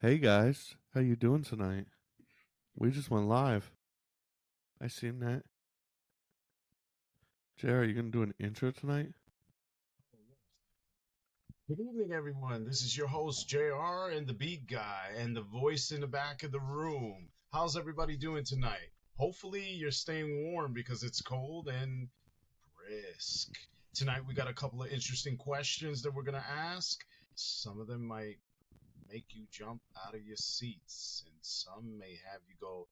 Hey guys, how you doing tonight? We just went live. I seen that. Jerry, you gonna do an intro tonight? Good evening, everyone. This is your host, JR, and the beat guy, and the voice in the back of the room. How's everybody doing tonight? Hopefully, you're staying warm because it's cold and brisk. Tonight, we got a couple of interesting questions that we're going to ask. Some of them might make you jump out of your seats, and some may have you go,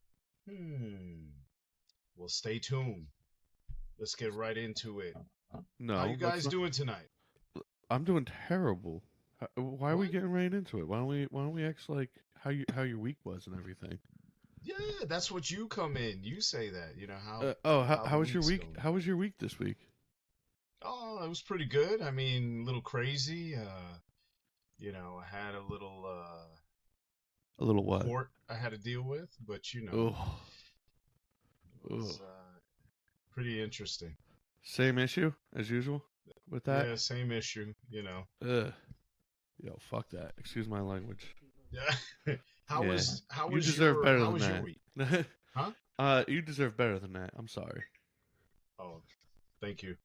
Well, stay tuned. Let's get right into it. How No, you guys doing tonight? I'm doing terrible. Why are we What? getting right into it? Why don't we ask like how your week was and everything? Yeah, that's what you come in. You say that. How the How was your week's week? going. How was your week this week? Oh, it was pretty good. I mean, a little crazy. I had a little A little what? court I had to deal with, but Oh, it was pretty interesting. same issue as usual with that. Yeah, same issue. Ugh. Yo, fuck that. Excuse my language. Yeah. How Yeah. was how You was deserve your better how than was your that. week? Huh? You deserve better than that. I'm sorry. Oh, thank you.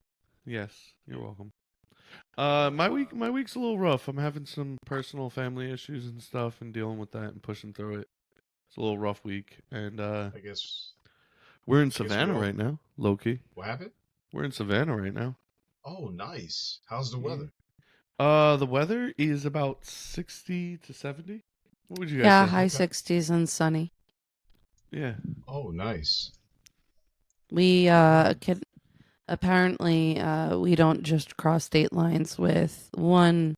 Yes, you're welcome. But My week's a little rough. I'm having some personal family issues and stuff and dealing with that and pushing through it. It's a little rough week. And I guess we're in we Savannah all. right now, Loki. What happened? We're in Savannah right now. Oh, nice. How's the Yeah. weather? The weather is about 60 to 70. What would you guys Yeah, say? high Okay. 60s and sunny. Yeah. Oh, nice. We apparently we don't just cross state lines with one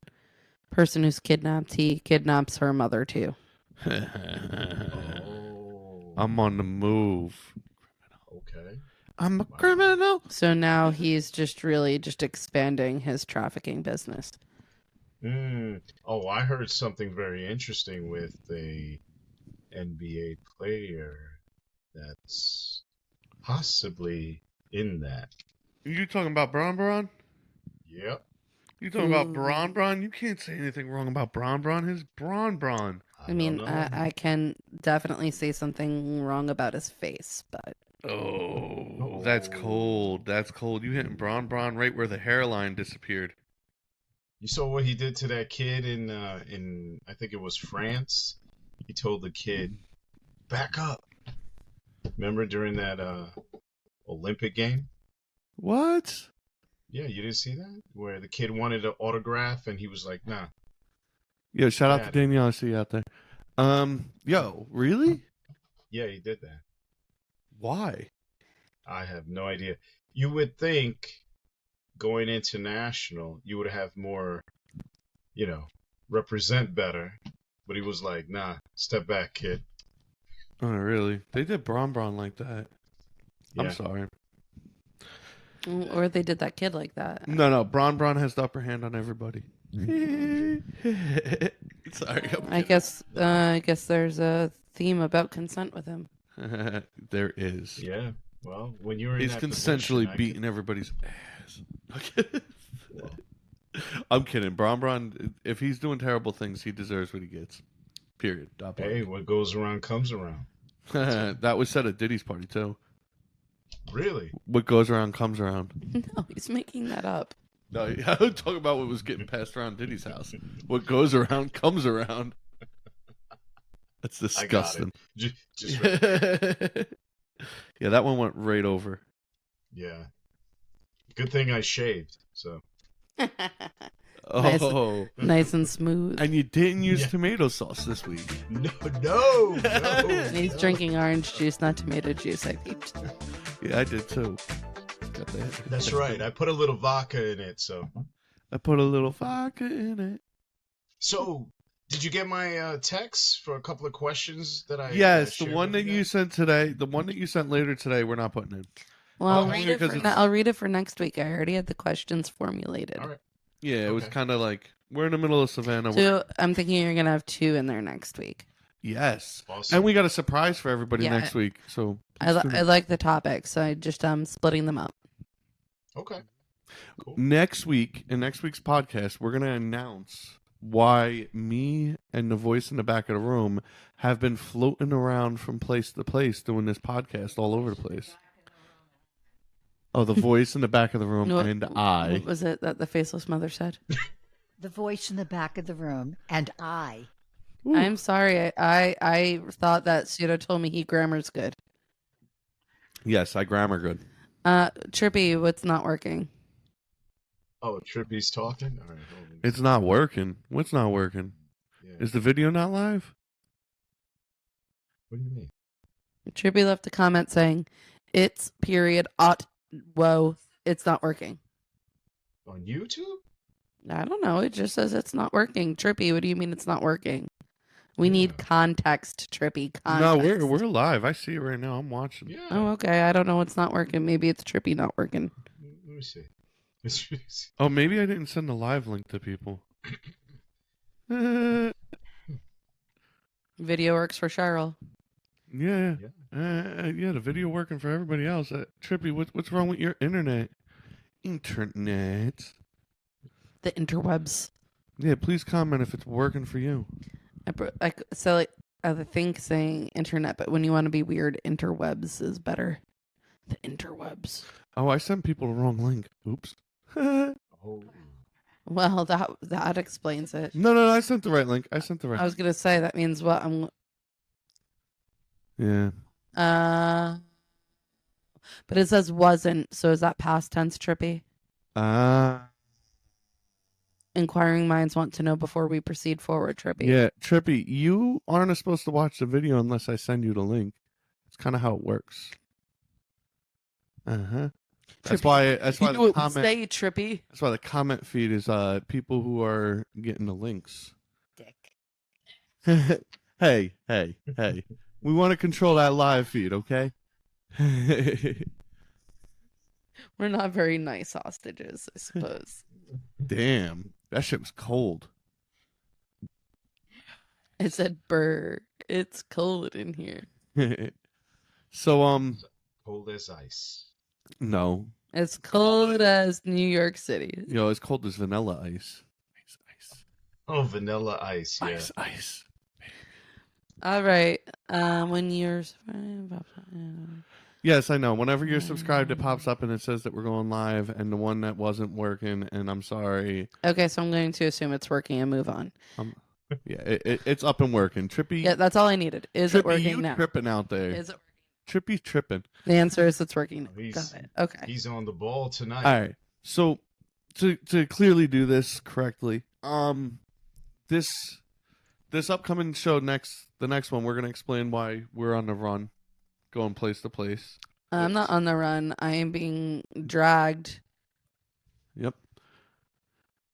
person who's kidnapped. He kidnaps her mother too. Oh, I'm on the move. okay. I'm a Wow. criminal. So now he's just really just expanding his trafficking business. Oh, I heard something very interesting with a NBA player that's possibly in that. You talking about Bron? Yep. You talking about Ooh. Bron? You can't say anything wrong about Bron. His Bron. I don't mean, know. I can definitely say something wrong about his face, but Oh, that's cold. That's cold. You hitting Bron right where the hairline disappeared. You saw what he did to that kid in I think it was France. He told the kid, "Back up." Remember during that Olympic game? What? Yeah, you didn't see that? Where the kid wanted an autograph and he was like, "Nah, Yo, shout get out to out of here." Danielle. I see you out there. Yo, really? Yeah, he did that. Why? I have no idea. You would think going international, you would have more, represent better. But he was like, "Nah, step back, kid." Oh, really? They did Bron like that. I'm Yeah. sorry. or they did that kid like that. No. Bron has the upper hand on everybody. Sorry. I guess there's a theme about consent with him. There is. Yeah. Well, when you're in He's that consensually position, beating everybody's ass. Well, I'm kidding. Bron, if he's doing terrible things, he deserves what he gets. Period. Dot hey, blank. what goes around comes around. That was said at Diddy's party, too. Really? What goes around comes around. No, he's making that up. No, I'm talking about what was getting passed around Diddy's house. What goes around comes around. That's disgusting. I got it. Just right. Yeah, that one went right over. Yeah. Good thing I shaved. So. Oh, Nice and smooth. and you didn't use Yeah. tomato sauce this week. No. He's drinking orange juice, not tomato juice, I peeped. Yeah, I did too. Got that. That's right. I put a little vodka in it. So. I put a little vodka in it. So, did you get my text for a couple of questions that I? Yes, the shared one with that you you guys? sent today, the one that you sent later today, we're not putting in. Well, I'll Okay. read it Because for it's- I'll read it for next week. I already had the questions formulated. All right. Yeah, it was Okay. kind of like we're in the middle of Savannah. So I'm thinking you're gonna have two in there next week. Yes. Awesome. And we got a surprise for everybody Yeah. next week. So I please tune in. like the topic, so I just splitting them up. Okay. Cool. Next week, in next week's podcast, we're going to announce why me and the voice in the back of the room have been floating around from place to place doing this podcast all over the place. Oh, the voice in the back of the room and I. What was it that the faceless mother said? The voice in the back of the room and I. Ooh. I'm sorry. I thought that Pseudo told me he grammar's good. Yes, I grammar good. Trippy, what's not working? Oh, Trippy's talking? All right. Hold on. It's not working. What's not working? Yeah. Is the video not live? What do you mean? Trippy left a comment saying, "It's period. Whoa, it's not working." On YouTube? I don't know. It just says it's not working. Trippy, what do you mean it's not working? We need context, Trippy. No, Context. we're live. I see it right now. I'm watching. Yeah. Oh, okay. I don't know what's not working. Maybe it's Trippy not working. Let me see. Oh, maybe I didn't send the live link to people. Yeah. Video works for Cheryl. Yeah, the video working for everybody else. Trippy, what's wrong with your internet? Internet. The interwebs. Yeah, please comment if it's working for you. The thing saying internet, but when you want to be weird, interwebs is better. The interwebs. Oh, I sent people the wrong link. Oops. Oh. Well, that explains it. No, I sent the right link. I was gonna say that means what? Yeah. But it says wasn't. So is that past tense, Trippy? Inquiring minds want to know before we proceed forward, Trippy. Yeah, Trippy, you aren't supposed to watch the video unless I send you the link. It's kind of how it works. That's why the comment. Stay Trippy. That's why the comment feed is people who are getting the links. Dick. Hey. We want to control that live feed, okay? We're not very nice hostages, I suppose. Damn, that shit was cold. I said, "Brr, it's cold in here." So, Cold as ice. no. It's cold as New York City. Yo, it's cold as vanilla ice. Ice. Oh, vanilla ice. Yeah. Ice. All right. When you're Yes, I know. Whenever you're subscribed, it pops up and it says that we're going live, and the one that wasn't working, and I'm sorry. okay, so I'm going to assume it's working and move on. Yeah, it's up and working. Trippy. Yeah, that's all I needed. Is Trippy, it working you now? tripping out there? Is it? Trippy's tripping. The answer is it's working. He's- Got it. Okay. He's on the ball tonight. All right. So to clearly do this correctly, this upcoming show the next one, we're gonna explain why we're on the run, going place to place. I'm not on the run. I am being dragged. Yep.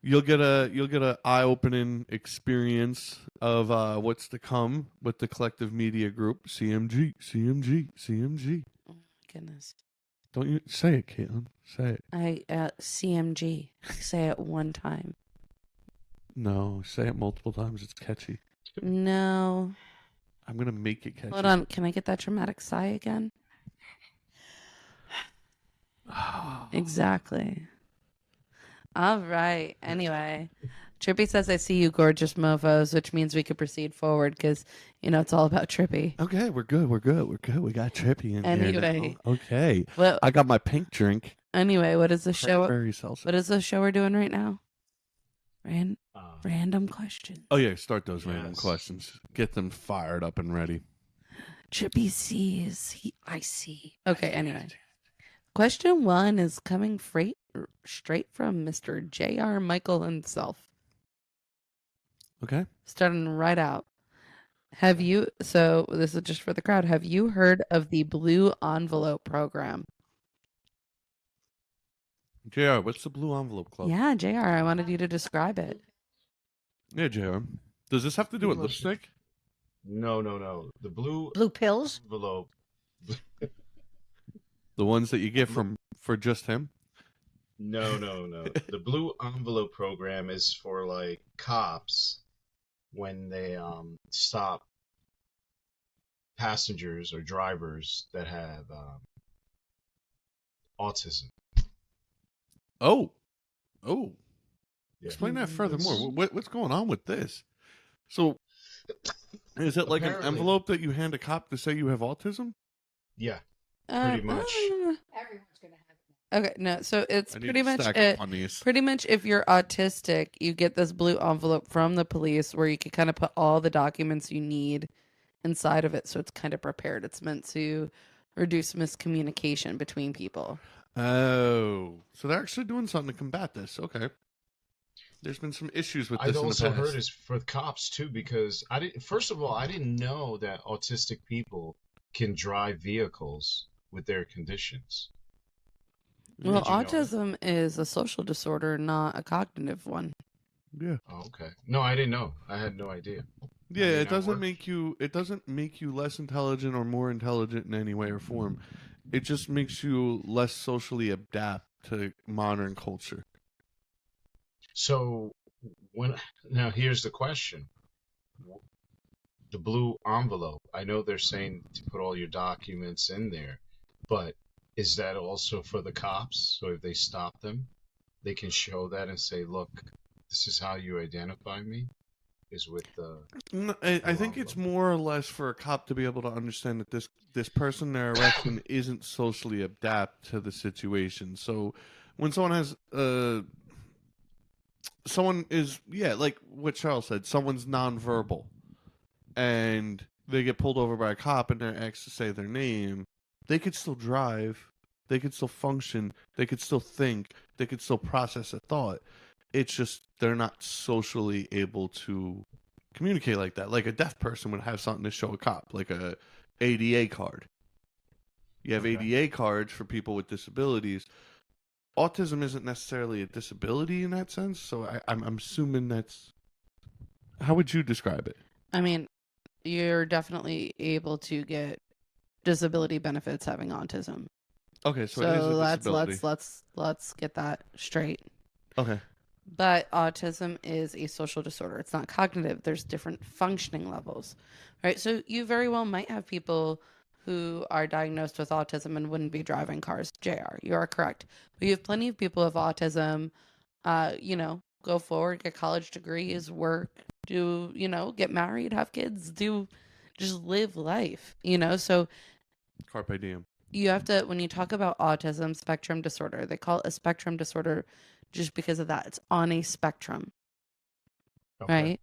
You'll get a eye-opening experience of what's to come with the collective media group CMG. Oh my goodness. Don't you say it, Caitlin? Say it. CMG. Say it one time. No, say it multiple times. It's catchy. No. I'm gonna make it catchy. Hold on. Can I get that dramatic sigh again? Exactly. All right. Anyway, Trippy says, "I see you, gorgeous mofos," which means we could proceed forward because, it's all about Trippy. Okay, we're good. We got Trippy in here. Anyway. now. Okay. Well, I got my pink drink. anyway, what is the show? Cranberry salsa. What is the show we're doing right now? Uh, Random questions. Oh yeah, start those random Yes. questions. Get them fired up and ready. Trippy sees. I see. Okay, anyway. Question 1 is coming straight from Mr. J.R. Michael himself. Okay. Starting right out. So this is just for the crowd. Have you heard of the Blue Envelope program? JR, what's the Blue Envelope Club? Yeah, JR, I wanted you to describe it. Yeah, JR. Does this have to do with Blue lipstick? no. The blue pills? envelope. The ones that you get for just him? No. The blue envelope program is for like cops when they stop passengers or drivers that have autism. Oh, Yeah. explain that furthermore. That's- What's going on with this? So, is it like an Apparently- envelope that you hand a cop to say you have autism? Yeah, pretty much. Everyone's going to have it. Okay, no. So it's I need pretty to much stack it. up on these. Pretty much, if you're autistic, you get this blue envelope from the police where you can kind of put all the documents you need inside of it. So it's kind of prepared. It's meant to reduce miscommunication between people. Oh, so they're actually doing something to combat this. Okay. There's been some issues with this I've in the also past. heard it's for cops too, because I didn't. First of all, I didn't know that autistic people can drive vehicles with their conditions. Well, Did you know that? autism is a social disorder, not a cognitive one. Yeah. Oh, okay. No, I didn't know. I had no idea. Yeah, mean, it that doesn't works. make you less intelligent or more intelligent in any way or form. It just makes you less socially adapt to modern culture. So now here's the question: the blue envelope. I know they're saying to put all your documents in there, but is that also for the cops? So if they stop them, they can show that and say, "Look, this is how you identify me." Is with the No, I think it's more or less for a cop to be able to understand that this person they're arresting isn't socially adapt to the situation. So when someone has someone is like what Charles said, someone's nonverbal and they get pulled over by a cop and they're asked to say their name, they could still drive, they could still function, they could still think, they could still process a thought. It's just they're not socially able to communicate like that. Like a deaf person would have something to show a cop, like a ADA card. You have Okay. ADA cards for people with disabilities. Autism isn't necessarily a disability in that sense, so I'm assuming that's... How would you describe it? I mean, you're definitely able to get disability benefits having autism. Okay, so it is a disability. let's get that straight. Okay. But autism is a social disorder. It's not cognitive. There's different functioning levels, right? So you very well might have people who are diagnosed with autism and wouldn't be driving cars. JR, you are correct. But you have plenty of people with autism, go forward, get college degrees, work, get married, have kids, just live life, So Carpe diem. you have to, when you talk about autism spectrum disorder, they call it a spectrum disorder just because of that. It's on a spectrum, okay. right?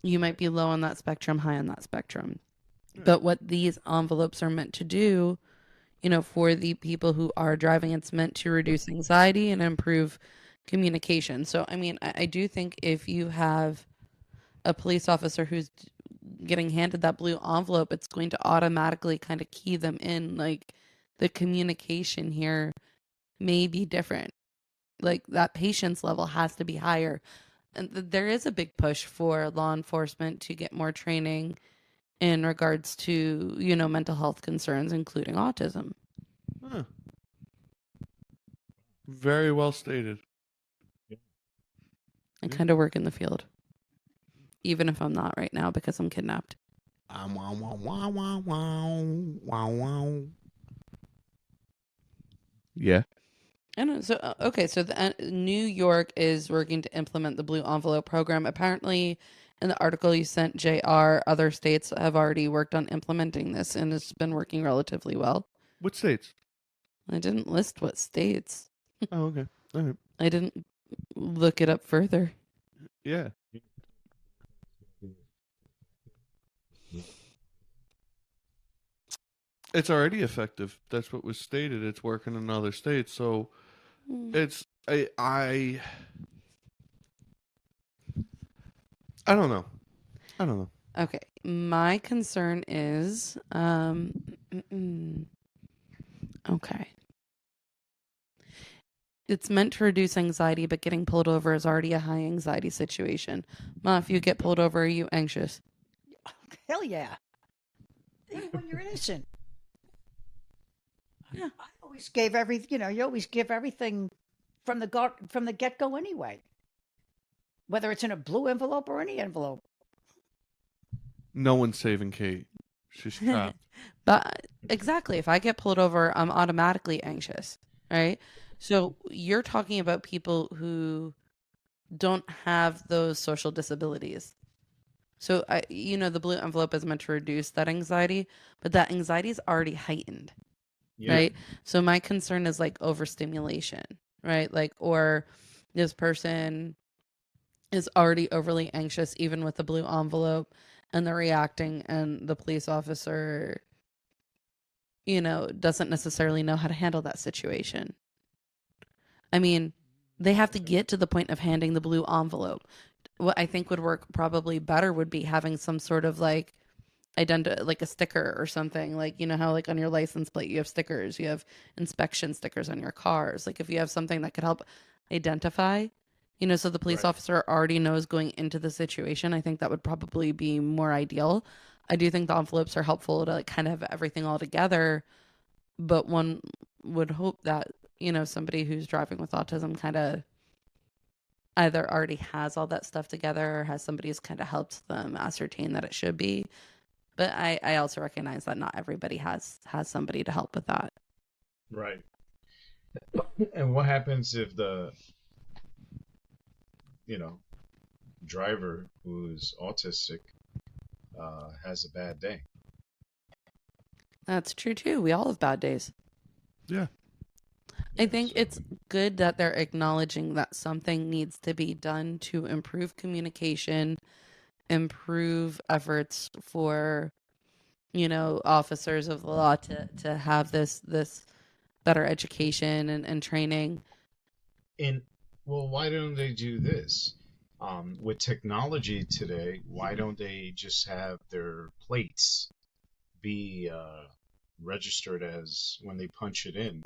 You might be low on that spectrum, high on that spectrum. Yeah. But what these envelopes are meant to do, for the people who are driving, it's meant to reduce anxiety and improve communication. So, I mean, I do think if you have a police officer who's getting handed that blue envelope, it's going to automatically kind of key them in. Like, the communication here may be different. Like, that patience level has to be higher. And there is a big push for law enforcement to get more training in regards to, mental health concerns, including autism. Huh. Very well stated. I kind of work in the field, even if I'm not right now because I'm kidnapped. Wow, wow, wow, wow, wow, wow. Yeah. I know. So, okay. So New York is working to implement the Blue Envelope program. Apparently, in the article you sent, JR, other states have already worked on implementing this, and it's been working relatively well. What states? I didn't list what states. Oh, okay. All right. I didn't look it up further. Yeah. It's already effective. That's what was stated. It's working in other states. So it's I don't know. Okay. My concern is okay. It's meant to reduce anxiety, but getting pulled over is already a high anxiety situation. Ma, if you get pulled over, are you anxious? Hell yeah. Even when you're innocent. Yeah. I always gave you always give everything from the get-go anyway. Whether it's in a blue envelope or any envelope. No one's saving Kate. She's trapped. But exactly, if I get pulled over, I'm automatically anxious, right? So you're talking about people who don't have those social disabilities. So the blue envelope is meant to reduce that anxiety, but that anxiety is already heightened, Yeah. right? So my concern is like overstimulation, right? Like, or this person is already overly anxious even with the blue envelope, and they're reacting, and the police officer doesn't necessarily know how to handle that situation. I mean, they have to get to the point of handing the blue envelope. What I think would work probably better would be having some sort of like like a sticker or something. Like, you know how like on your license plate you have stickers, you have inspection stickers on your cars. Like if you have something that could help identify, so the police Right. officer already knows going into the situation, I think that would probably be more ideal. I do think the envelopes are helpful to like kind of have everything all together, but one would hope that, somebody who's driving with autism kind of either already has all that stuff together or has somebody who's kind of helped them ascertain that it should be. But I also recognize that not everybody has somebody to help with that. Right. And what happens if the, driver who's autistic has a bad day? That's true too. We all have bad days. Yeah. I think it's good that they're acknowledging that something needs to be done to improve communication, improve efforts for, officers of the law to have this better education and training. And well, why don't they do this? With technology today, why don't they just have their plates be registered as when they punch it in?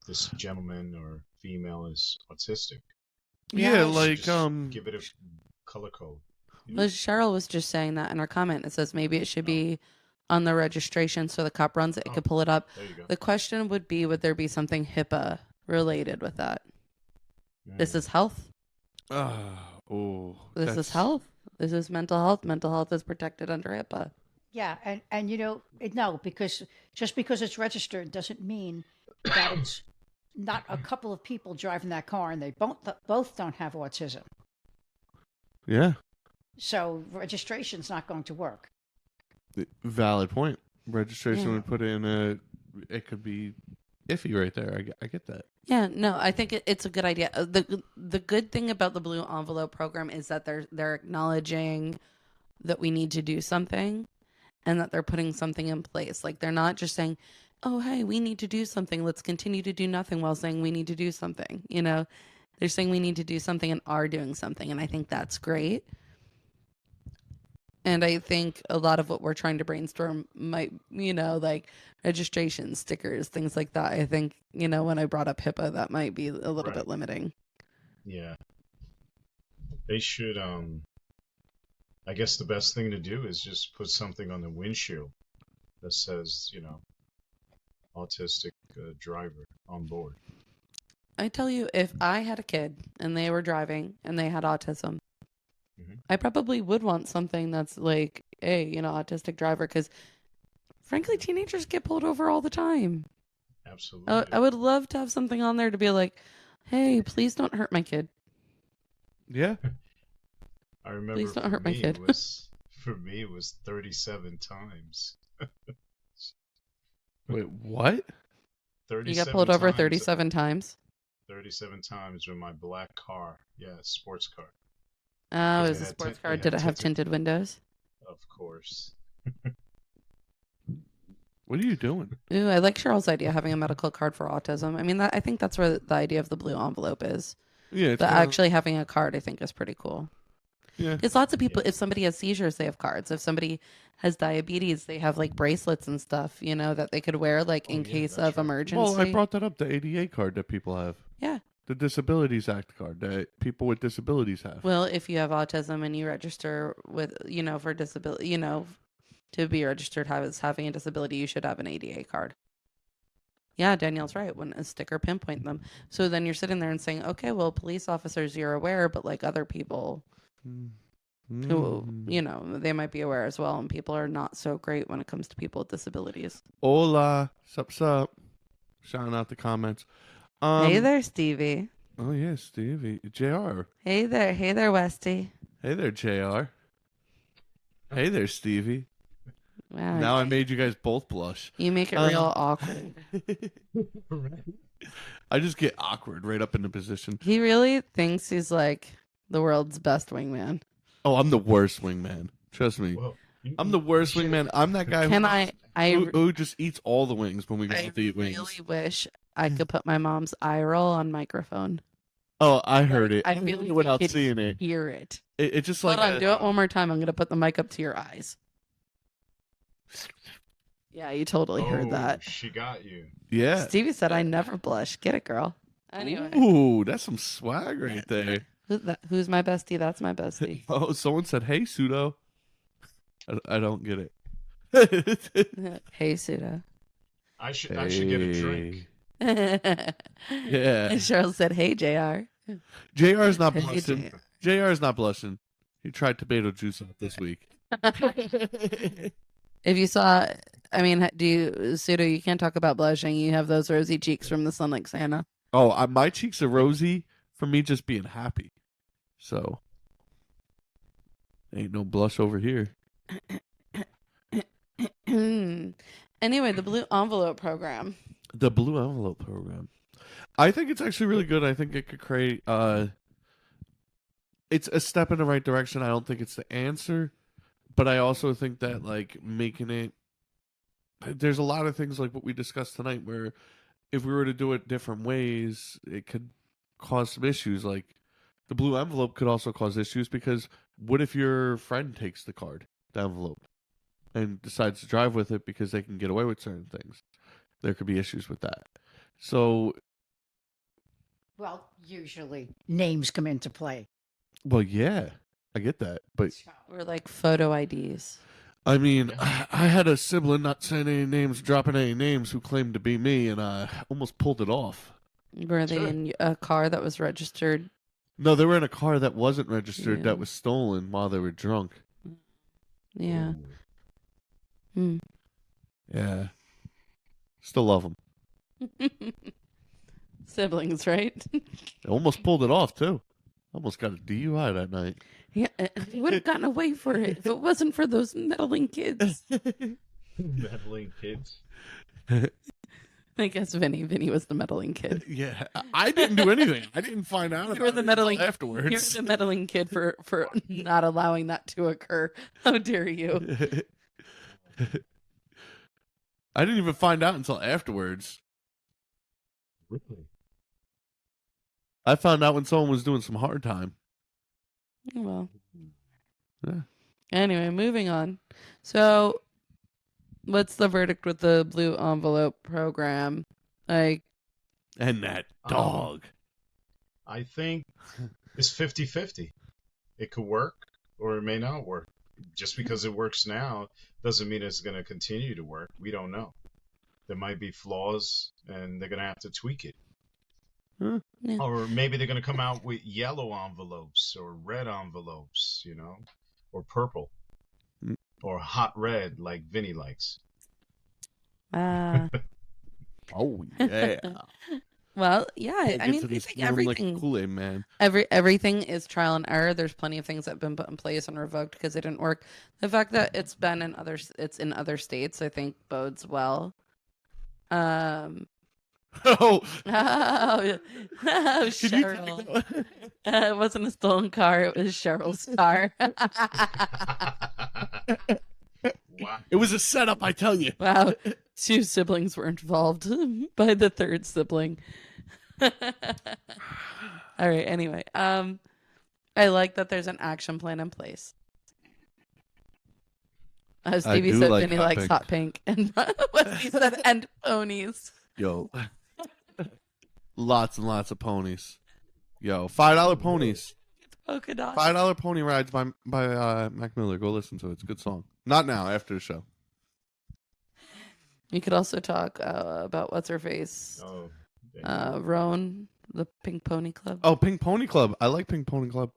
This gentleman or female is autistic. Yeah, Yeah, like Just give it a color code. Well, Cheryl was just saying that in her comment. It says maybe it should be on the registration, so the cop runs it, it could pull it up. There you go. The question would be, would there be something HIPAA related with that? This is health. This is health. This is mental health. Mental health is protected under HIPAA. Yeah, and no, because just because it's registered doesn't mean that it's not a couple of people driving that car and they both don't have autism. Yeah. So registration's not going to work. Valid point. Registration Yeah. would put in it could be iffy right there. I get that. Yeah, no, I think it's a good idea. The good thing about the blue envelope program is that they're acknowledging that we need to do something, and that they're putting something in place. Like they're not just saying, "Oh, hey, we need to do something. Let's continue to do nothing," while saying we need to do something. They're saying we need to do something and are doing something, and I think that's great. And I think a lot of what we're trying to brainstorm might, like registration stickers, things like that. I think, when I brought up HIPAA, that might be a little bit limiting. Yeah. They should, I guess the best thing to do is just put something on the windshield that says, autistic driver on board. I tell you, if I had a kid and they were driving and they had autism, I probably would want something that's like, hey, autistic driver, because frankly, teenagers get pulled over all the time. Absolutely. I would love to have something on there to be like, hey, please don't hurt my kid. Yeah. I remember Please don't hurt my kid. For me, it was 37 times. Wait, what? 37 You got pulled over times. 37 times? 37 times with my black car. Yeah, sports car. Oh, They is a had sports tint- car? they Did had it have tinted- tinted windows? Of course. What are you doing? Ooh, I like Cheryl's idea, having a medical card for autism. I mean, I think that's where the idea of the blue envelope is. Yeah, it's But kinda- actually having a card, I think, is pretty cool. Yeah. Because lots of people, if somebody has seizures, they have cards. If somebody has diabetes, they have like bracelets and stuff, that they could wear like in yeah, case that's of right. emergency. Well, I brought that up. The ADA card that people have. Yeah. The Disabilities Act card that people with disabilities have. Well, if you have autism and you register with, for disability, to be registered as having a disability, you should have an ADA card. Yeah, Danielle's right. When a sticker pinpoint them. So then you're sitting there and saying, okay, well, police officers, you're aware, but like other people, who, they might be aware as well. And people are not so great when it comes to people with disabilities. Hola. Sup. Shouting out the comments. Hey there, Stevie. Oh, yeah, Stevie. JR. Hey there, Westy. Hey there, JR. Hey there, Stevie. Wow. Now I made you guys both blush. You make it real awkward. I just get awkward right up in the position. He really thinks he's like the world's best wingman. Oh, I'm the worst wingman. Trust me. Well, I'm the worst wingman. I'm that guy who just eats all the wings when we go out to eat wings. I really wish I could put my mom's eye roll on microphone. Oh, I heard it. I really without could seeing it. hear it. It just like Hold on, do it one more time. I'm going to put the mic up to your eyes. Yeah, you totally heard that. She got you. Yeah. Stevie said, I never blush. Get it, girl. Anyway. Ooh, that's some swag right there. Who's my bestie? That's my bestie. Oh, someone said, hey, Pseudo. I don't get it. Hey, Suda. I should get a drink. Yeah. And Cheryl said, hey, JR. JR's not Hey, blushing. JR's not blushing. He tried tomato juice out this week. If you saw, Suda, you can't talk about blushing. You have those rosy cheeks from the sun like Santa. Oh, my cheeks are rosy from me just being happy. So, ain't no blush over here. Anyway, the Blue Envelope program. The Blue Envelope program. I think it's actually really good. I think it could create, it's a step in the right direction. I don't think it's the answer, but I also think that, like, making it, there's a lot of things like what we discussed tonight where if we were to do it different ways, it could cause some issues. Like, the blue envelope could also cause issues because what if your friend takes the envelope, and decides to drive with it because they can get away with certain things? There could be issues with that. So, Well, usually names come into play. well, yeah, I get that. But, Or like photo IDs. I mean, I had a sibling not saying any names, dropping any names, who claimed to be me, and I almost pulled it off. Were they in a car that was registered? No, they were in a car that wasn't registered, Yeah. that was stolen while they were drunk. Yeah. Hmm. Yeah. Still love them. Siblings, right? They almost pulled it off, too. Almost got a DUI that night. Yeah, he would have gotten away for it if it wasn't for those meddling kids. Meddling kids. I guess Vinny was the meddling kid. Yeah, I didn't do anything. I didn't find out You about were the it meddling until afterwards. You're the meddling kid for not allowing that to occur. How dare you? I didn't even find out until afterwards. Really? I found out when someone was doing some hard time. Well. Yeah. Anyway, moving on. So, what's the verdict with the Blue Envelope program? Like, And that dog. I think it's 50-50. It could work or it may not work. Just because it works now doesn't mean it's going to continue to work. We don't know. There might be flaws and they're going to have to tweak it. Huh. Yeah. Or maybe they're going to come out with yellow envelopes or red envelopes, or purple. Mm. Or hot red like Vinny likes. ah. Oh, yeah. Well, yeah. I Get mean, to I this think room everything. like Kool-Aid man. Everything is trial and error. There's plenty of things that have been put in place and revoked because it didn't work. The fact that it's in other states, I think bodes well. Oh, Oh, can you Cheryl. It wasn't a stolen car. It was Cheryl's car. Wow. it was a setup, I tell you. Wow. 2 siblings were involved by the 3rd sibling. All right. Anyway, I like that there's an action plan in place. Stevie do said like Vinny hot likes pink. hot pink, and Wesley said and ponies. Yo. Lots and lots of ponies. Yo, $5 ponies. Polka dots. $5 pony rides by Mac Miller. Go listen to it. It's a good song. Not now, after the show. You could also talk about what's her face, Oh, dang. Roan, the Pink Pony Club. Oh, Pink Pony Club. I like Pink Pony Club.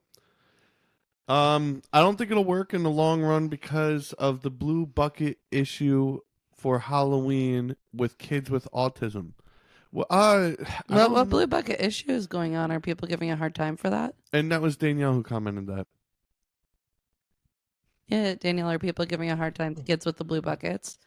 I don't think it'll work in the long run because of the blue bucket issue for Halloween with kids with autism. Well, What blue bucket issue is going on? Are people giving a hard time for that? And that was Danielle who commented that. Yeah, Danielle, are people giving a hard time to kids with the blue buckets?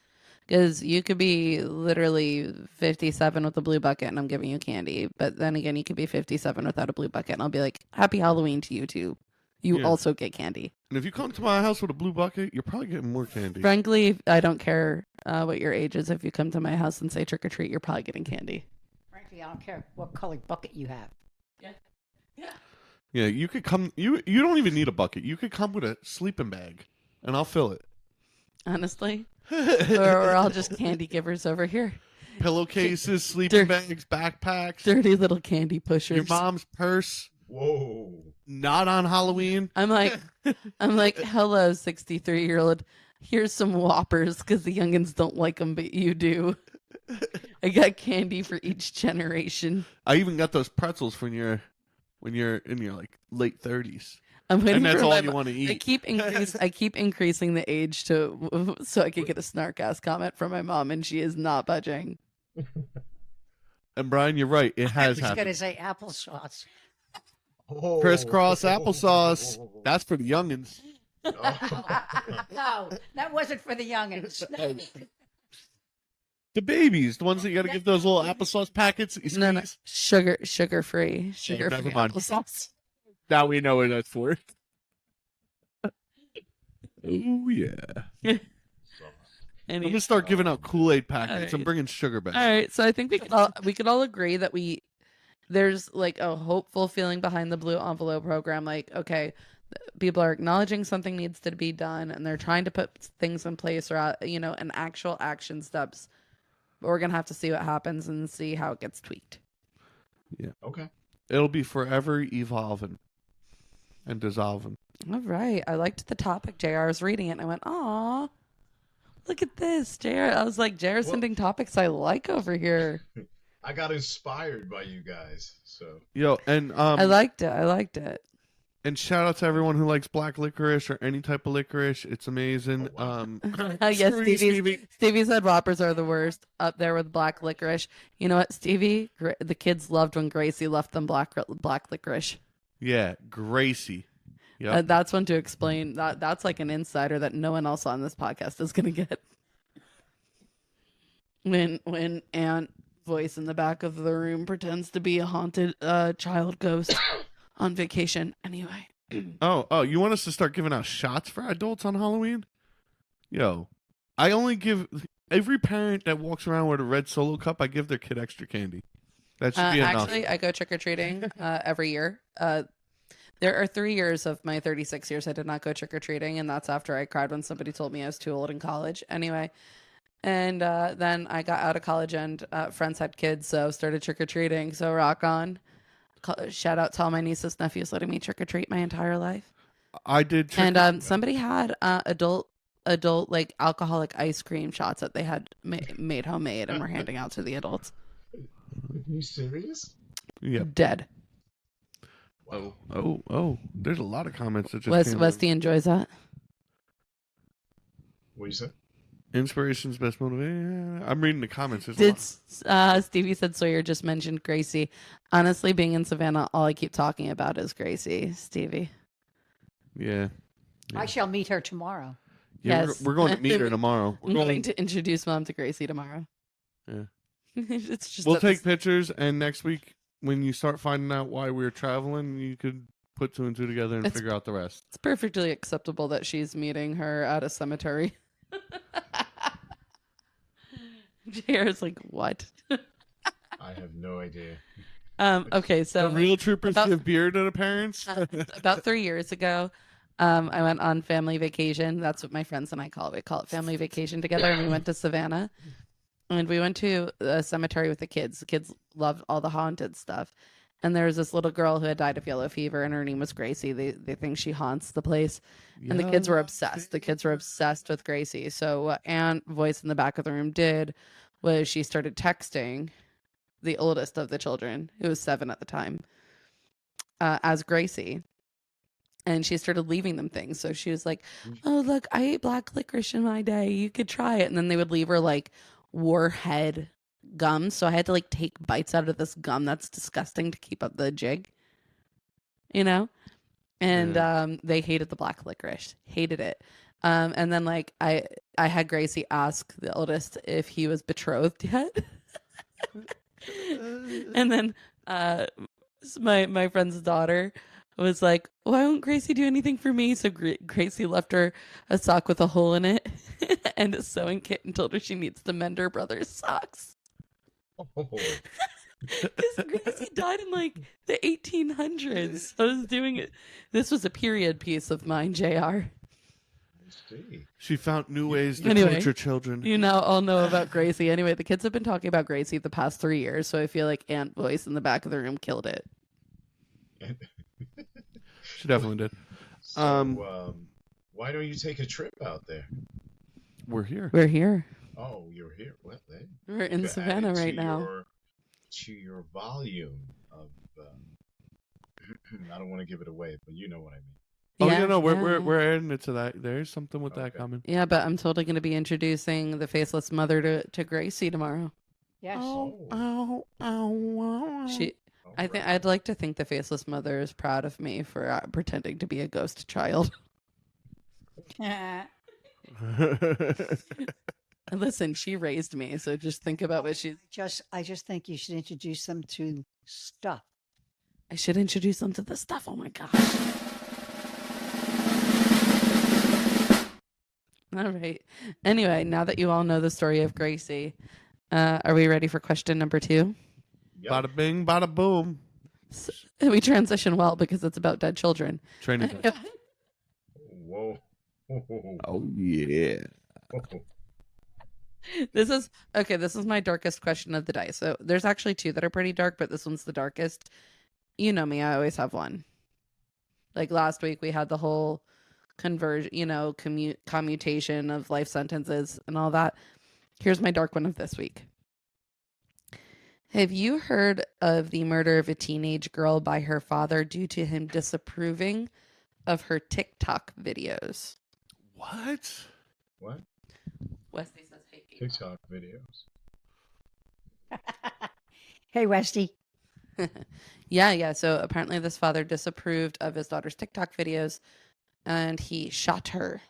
Because you could be literally 57 with a blue bucket and I'm giving you candy. But then again, you could be 57 without a blue bucket and I'll be like, happy Halloween to you too. You Yeah. also get candy. And if you come to my house with a blue bucket, you're probably getting more candy. Frankly, I don't care what your age is. If you come to my house and say trick or treat, you're probably getting candy. Frankly, I don't care what colored bucket you have. Yeah, you could come. You don't even need a bucket. You could come with a sleeping bag, and I'll fill it. Honestly. We're all just candy givers over here. Pillowcases, sleeping bags, backpacks, Dirty little candy pushers. your mom's purse. Whoa. Not on Halloween. I'm like, hello, 63-year-old. Here's some Whoppers because the youngins don't like them, but you do. I got candy for each generation. I even got those pretzels when you're in your like late 30s. I'm waiting And that's for all my you want to eat. I keep increasing the age to so I could get a snark ass comment from my mom, and she is not budging. And Brian, you're right. It has I was going happened. to say applesauce. Oh. Crisscross applesauce. That's for the youngins. No, that wasn't for the youngins. The babies, the ones that you got to give those little applesauce packets. that you No, squeeze. sugar free never mind. applesauce. Now we know what that's for. Oh yeah. I'm gonna start giving out Kool-Aid packets. I'm Alright. bringing sugar back. All right, so I think we could all agree that there's like a hopeful feeling behind the blue envelope program. Like, okay, people are acknowledging something needs to be done, and they're trying to put things in place or and actual action steps. But we're gonna have to see what happens and see how it gets tweaked. Okay. It'll be forever evolving and dissolving. All right, I liked the topic. JR was reading it, and I went, "Aw, look at this, JR." I was like, "JR's sending topics I like over here." I got inspired by you guys, so Yo, and I liked it. and shout out to everyone who likes black licorice or any type of licorice. It's amazing. Oh, wow. Yes, screw you, Stevie said Whoppers are the worst, up there with black licorice. You know what, Stevie? The kids loved when Gracie left them black licorice. Yeah, Gracie. Yeah, That's one to explain. That's like an insider that no one else on this podcast is gonna get. When Aunt Voice in the back of the room pretends to be a haunted child ghost on vacation. Anyway. Oh, you want us to start giving out shots for adults on Halloween? Yo, I only give every parent that walks around with a red Solo cup, I give their kid extra candy. That should be enough. Actually, I go trick or treating every year. There are 3 years of my 36 years I did not go trick or treating, and that's after I cried when somebody told me I was too old in college. Anyway, and then I got out of college, and friends had kids, so started trick or treating. So rock on. Shout out to all my nieces, nephews letting me trick or treat my entire life. I did. And somebody had adult like alcoholic ice cream shots that they had made homemade and were handing out to the adults. Are you serious? Yeah. Dead. Wow. Oh! There's a lot of comments that just came in. Westy enjoys that. What you say? Inspiration's best motivation. I'm reading the comments. There's a lot. Stevie said Sawyer just mentioned Gracie. Honestly, being in Savannah, all I keep talking about is Gracie. Stevie. Yeah. I shall meet her tomorrow. Yeah, Yes. we're going to meet her tomorrow. I'm going to introduce Mom to Gracie tomorrow. Yeah. It's just We'll that take pictures, and next week when you start finding out why we're traveling, you could put two and two together and It's- figure out the rest. it's perfectly acceptable that she's meeting her at a cemetery. JR's like, what? I have no idea. Okay, so The real troopers about- give beer to the parents. about 3 years ago, I went on family vacation. That's what my friends and I call it. We call it family vacation together. And we went to Savannah. And we went to a cemetery with the kids. The kids loved all the haunted stuff. And there was this little girl who had died of yellow fever, and her name was Gracie. They think she haunts the place. And the kids were obsessed. The kids were obsessed with Gracie. So what Aunt Voice in the back of the room did was she started texting the oldest of the children, who was 7 at the time, as Gracie. And she started leaving them things. So she was like, oh, look, I ate black licorice in my day. You could try it. And then they would leave her like warhead gum. So I had to like take bites out of this gum that's disgusting to keep up the jig, you know? And they hated the black licorice, hated it. And then like I had Gracie ask the eldest if he was betrothed yet. And then my friend's daughter was like, why won't Gracie do anything for me? So Gracie left her a sock with a hole in it and a sewing kit and told her she needs to mend her brother's socks. Oh. Because Gracie died in like the 1800s. I was doing it. This was a period piece of mine, JR. She found new ways to Anyway, teach her children. You now all know about Gracie. Anyway, the kids have been talking about Gracie the past 3 years, so I feel like Aunt Voice in the back of the room killed it. She definitely did. So, why don't you take a trip out there? We're here. We're here. Oh, you're here. Well, then We're in you add Savannah it to right now. To your volume of, I don't want to give it away, but you know what I mean. Oh, yeah, no, we're adding it to that. There's something with that Okay. coming. Yeah, but I'm totally going to be introducing the faceless mother to Gracie tomorrow. Yes. Oh. She, All I think right. I'd like to think the faceless mother is proud of me for pretending to be a ghost child. And listen, she raised me, so just think about what she's. I just think you should introduce them to stuff. I should introduce them to the stuff. Oh my gosh. All right. Anyway, now that you all know the story of Gracie, are we ready for question number 2? Yep. Bada bing, bada boom. We transition well because it's about dead children. Training day. Whoa. Oh, yeah. This is my darkest question of the day. So there's actually 2 that are pretty dark, but this one's the darkest. You know me, I always have one. Like last week we had the whole commutation of life sentences and all that. Here's my dark one of this week. Have you heard of the murder of a teenage girl by her father due to him disapproving of her TikTok videos? What? What? Wesley says, hey, Pete. TikTok videos. Hey, Westy. Yeah. So apparently this father disapproved of his daughter's TikTok videos and he shot her.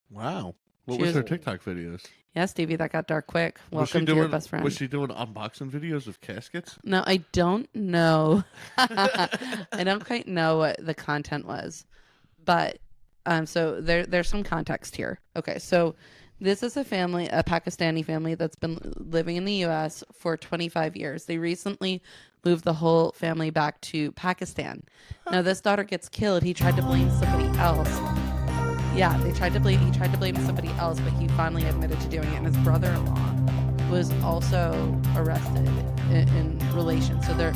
Wow. What She was was- her TikTok videos? Yeah, Stevie, that got dark quick. Was she Welcome to your doing- best friend. Was she doing unboxing videos of caskets? No, I don't know. I don't quite know what the content was. But so there's some context here. Okay, so this is a Pakistani family that's been living in the US for 25 years. They recently moved the whole family back to Pakistan. Now this daughter gets killed. He tried to blame somebody else. Yeah, he tried to blame somebody else, but he finally admitted to doing it. And his brother-in-law was also arrested in relation. So they're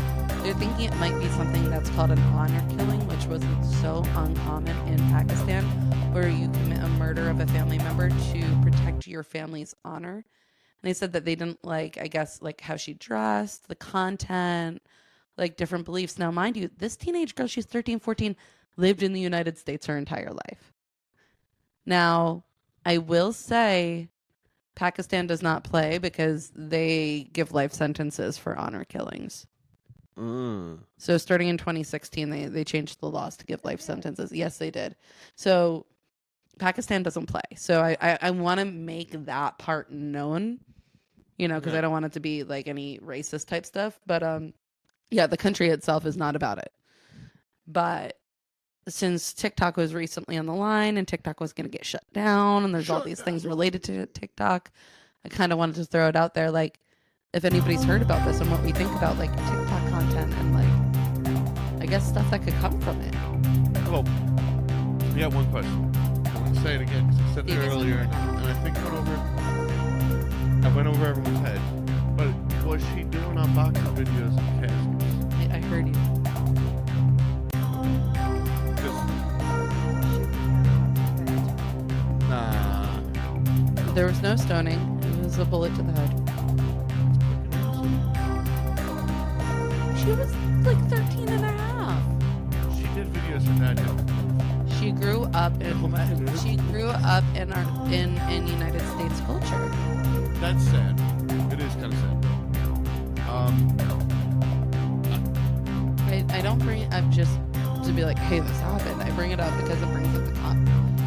thinking it might be something that's called an honor killing, which was so uncommon in Pakistan, where you commit a murder of a family member to protect your family's honor. And they said that they didn't like, I guess, like how she dressed, the content, like different beliefs. Now, mind you, this teenage girl, she's 13, 14, lived in the United States her entire life. Now, I will say Pakistan does not play because they give life sentences for honor killings. So starting in 2016, they changed the laws to give life sentences. Yes, they did. So Pakistan doesn't play. So I want to make that part known, because I don't want it to be like any racist type stuff. But yeah, the country itself is not about it. But since TikTok was recently on the line and TikTok was going to get shut down and there's all these things related to TikTok, I kind of wanted to throw it out there. Like, if anybody's heard about this and what we think about like TikTok content and like, I guess stuff that could come from it. Well, we got one question. I'm going to say it again because I said it earlier and I think I went over everyone's head. But was she doing unboxing videos of caskets? I heard you. Nah. There was no stoning. It was a bullet to the head. She was like 13 and a half. She did videos because her dad didn't approve. She grew up in Imagine. she grew up in United States culture. That's sad. It is kind of sad. I don't bring it up just to be like, hey, this happened. I bring it up because it brings up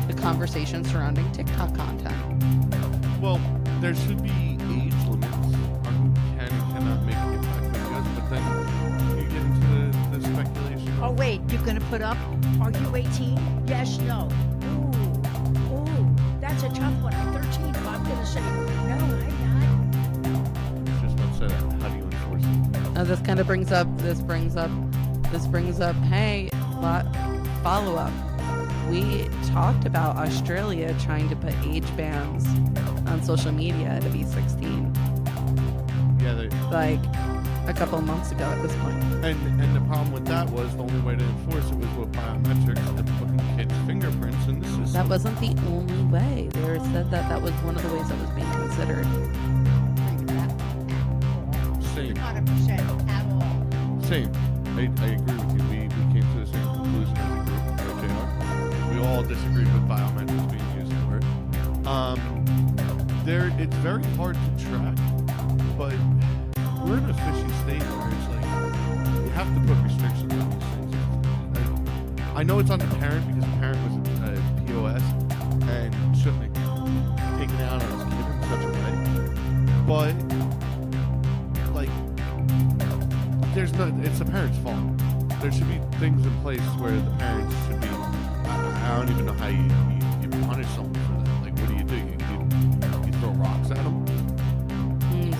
the conversation surrounding TikTok content. Well, there should be age limits on who can and cannot make TikTok videos, but then you get into the speculation. Oh, wait, you're going to put up, are you 18? Yes, no. Ooh, that's a tough one. I'm 13. If I'm going to say, no, I'm Just about to say that. How do you enforce it? Now this kind of brings up, hey, follow up. We talked about Australia trying to put age bans on social media to be 16. Yeah, they, Like a couple months ago at this point. and the problem with that was the only way to enforce it was with biometrics and putting kids' fingerprints, and this is That wasn't the only way. They said that was one of the ways that was being considered. not. same. 100% at all. Same. I agree with you. We came to the same conclusion as a group, JR. We all disagreed with biometrics being used for it. It's very hard to track, but we're in a fishy state where it's like you have to put restrictions on these things. Like, I know it's on the parent because the parent was a POS and shouldn't have taken it out on his kid in such a way, but like it's the parents' fault. There should be things in place where the parents should be. I don't even know how you punish someone for that. Like, what do? You throw rocks at them?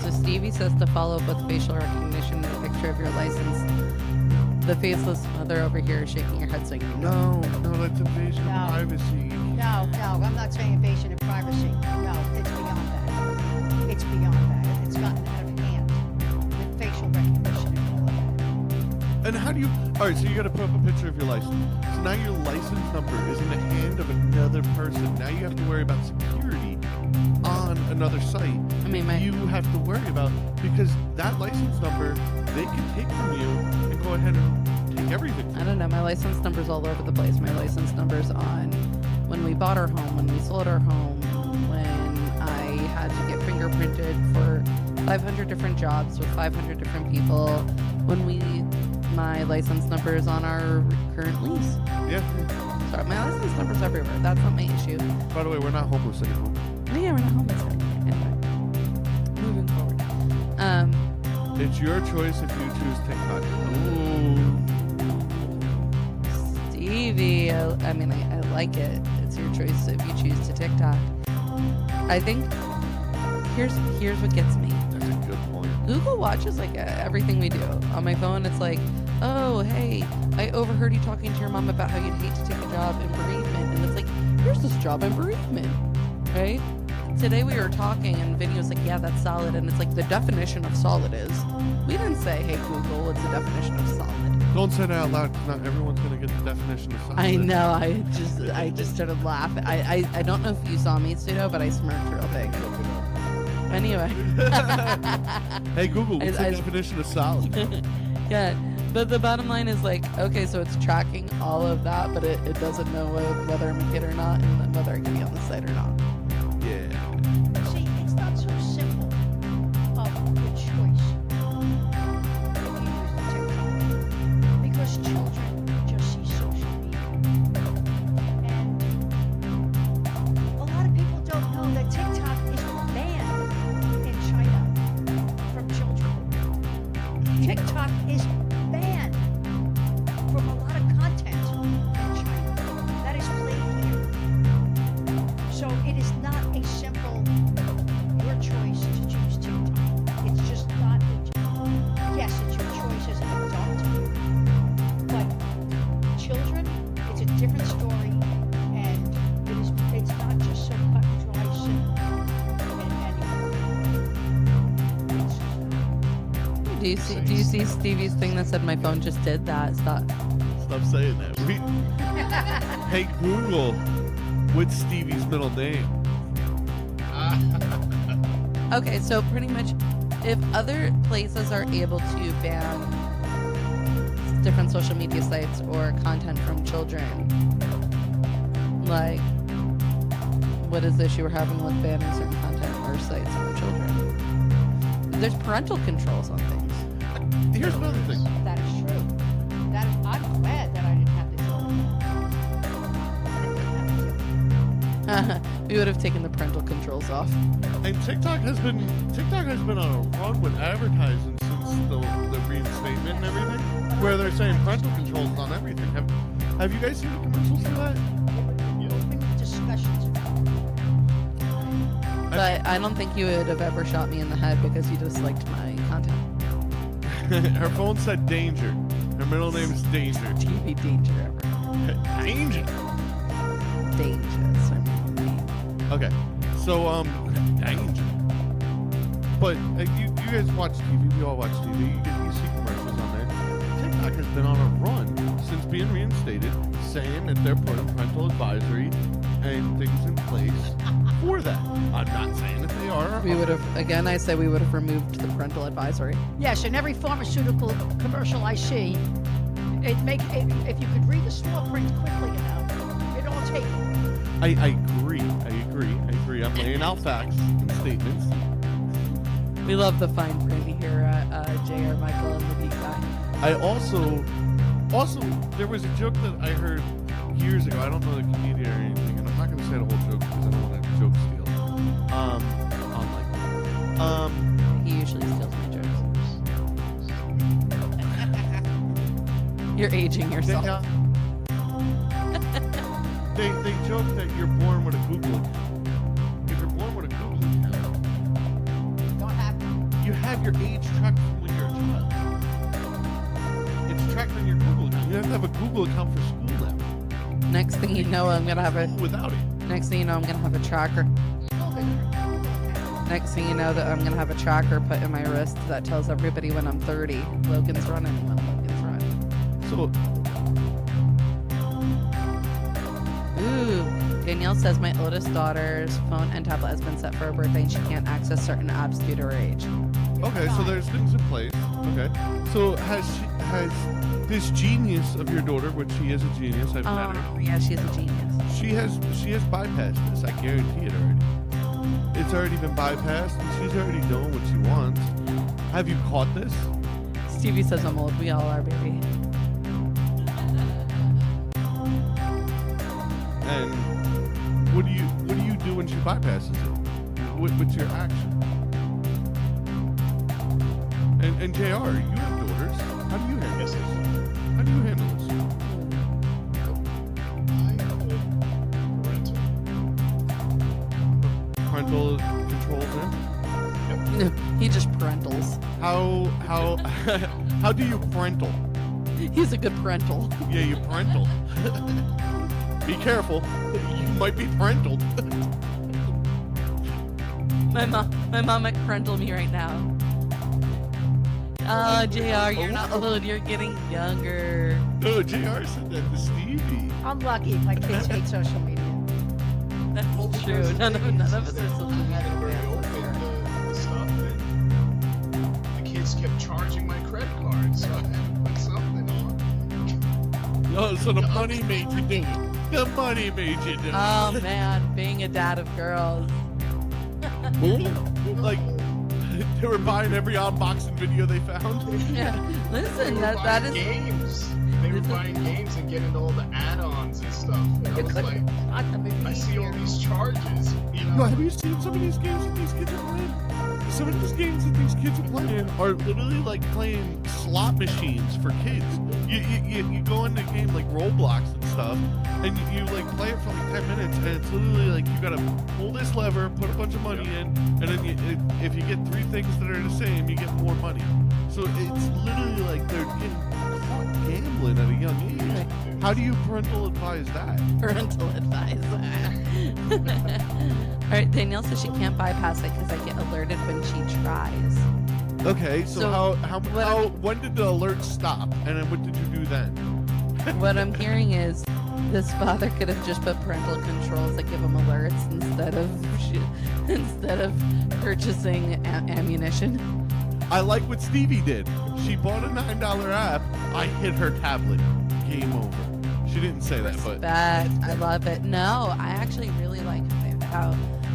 So Stevie says to follow up with facial recognition and a picture of your license. The faceless mother over here is shaking her head saying, no. No, that's invasion No. of privacy. No, I'm not saying invasion of privacy. No, it's beyond that. It's beyond that. It's gotten out of hand with facial recognition and all of that. And how do you? All right, so you got to put up a picture of your license. So now your license number is in the hand of another person. Now you have to worry about security on another site. I mean, You have to worry about because that license number they can take from you and go ahead and take everything. I don't know. My license number's all over the place. My license number's on when we bought our home, when we sold our home, when I had to get fingerprinted for 500 different jobs with 500 different people, my license number is on our current lease. Yeah. Sorry, my license number's everywhere. That's not my issue. By the way, we're not homeless anymore. Yeah, we're not homeless anymore. Anyway, moving forward. It's your choice if you choose TikTok. Stevie, I mean, I like it. It's your choice if you choose to TikTok. I think here's what gets me. That's a good point. Google watches like everything we do. On my phone, it's like, oh, hey, I overheard you talking to your mom about how you'd hate to take a job in bereavement. And it's like, here's this job in bereavement, right? Today we were talking and Vinny was like, yeah, that's solid. And it's like, the definition of solid is, we didn't say, hey, Google, what's the definition of solid? Don't say that out loud because not everyone's going to get the definition of solid. I know, I just started laughing. I don't know if you saw me, Studo, but I smirked real big. Anyway. Hey, Google, what's the I- definition of solid? Yeah, but the bottom line is like, okay, so it's tracking all of that, but it doesn't know whether I'm a kid or not and then whether I can be on the site or not. Yeah. See, it's not so simple of the choice if you use the TikTok. Because children just see social media. And a lot of people don't know that TikTok is banned in China from children. TikTok is banned from a lot of content in China that is played here. So it is not a simple, your choice to choose TikTok. It's just not, yes, it's your choice as an adult. But children, it's a different story. And it's not just so cut and dry simple anymore. Do you see Stevie's thing that said my phone just did that? Stop saying that. Hey, Google, what's Stevie's middle name? Okay, so pretty much if other places are able to ban different social media sites or content from children. Like, what is the issue we're having with banning certain content or sites from children? There's parental controls on things. Here's another thing. That is true. I'm glad that I didn't have this. We would have taken the parental controls off. And TikTok has been on a run with advertising since the reinstatement and everything, where they're saying parental controls on everything. Have you guys seen the commercials for that? Open discussions about it. But I don't think you would have ever shot me in the head because you disliked my content. Her phone said danger. Her middle name is Danger. TV danger ever. Danger. Dangerous. Okay, so danger. But you guys watch TV. We all watch TV. You see commercials on there. TikTok has been on a run since being reinstated, saying that they're putting parental advisory and things in place for that. I'm not saying that they are. We would have, again, I say we would have removed the parental advisory. Yes, in every pharmaceutical commercial I see, if you could read the small print quickly enough, it'd all take it. I agree. I'm laying out facts and statements. We love the fine print here at J.R. Michael and the Beat Guy. I also, there was a joke that I heard years ago. I don't know the comedian or anything, and I'm not going to say the whole joke because I don't want to joke steal. He usually steals my jokes. You're aging yourself. They joke that you're born with a Google account. If you're born with a Google account, Don't have you have your age tracked from when you're a child. It's tracked on your Google account. You have to have a Google account for school now. Next thing you know, I'm gonna have a. Without it. Next thing you know, I'm gonna have a tracker. Next thing you know, that I'm gonna have a tracker put in my wrist that tells everybody when I'm 30. Logan's running when Logan's running. So, Ooh, Danielle says my oldest daughter's phone and tablet has been set for her birthday and she can't access certain apps due to her age. okay, so there's things in place. Okay. So has this genius of your daughter, which she is a genius, I've met her. Oh, yeah, she's a genius. She has bypassed this. I guarantee it already. It's already been bypassed, and she's already doing what she wants. Have you caught this? Stevie says I'm old. We all are, baby. And what do you do when she bypasses it? What's your action? And JR, you have daughters. How do you handle this? How do you handle this? Parental controls in? He just parentals. How do you parental? He's a good parental. Yeah, you parental. Be careful. You might be parental. My mom might parental me right now. Oh, JR, you're not old. You're getting younger. No, JR said that to Stevie. I'm lucky. My kids hate social media. That's true. None of us are social media Very fans. open the stuff, and the kids kept charging my credit card, so I had to put something on. Oh, so the money made you do it. The money made you do it. Oh man, being a dad of girls. Like, they were buying every unboxing video they found. Yeah. Listen, They were that buying is. games. They were buying games and getting all the add-ons and stuff. And I was like, I see all these charges. You No, know, have you seen some of these games that these kids are playing? Some of these games that these kids are playing are literally like playing slot machines for kids. You go into a game like Roblox and stuff, and you like play it for like 10 minutes, and it's literally like you gotta pull this lever, put a bunch of money in, and then if you get 3 things that are the same, you get more money. So it's literally like they're getting caught gambling at a young age. How do you parental advise that? Parental advice. All right, Danielle says she can't bypass it because I get alerted when she tries. Okay, so what when did the alert stop, and then what did you do then? What I'm hearing is this father could have just put parental controls that give him alerts instead of purchasing ammunition. I like what Stevie did. She bought a $9 app. I hit her tablet. Game over. She didn't say that, but Respect. I love it. No, I actually really like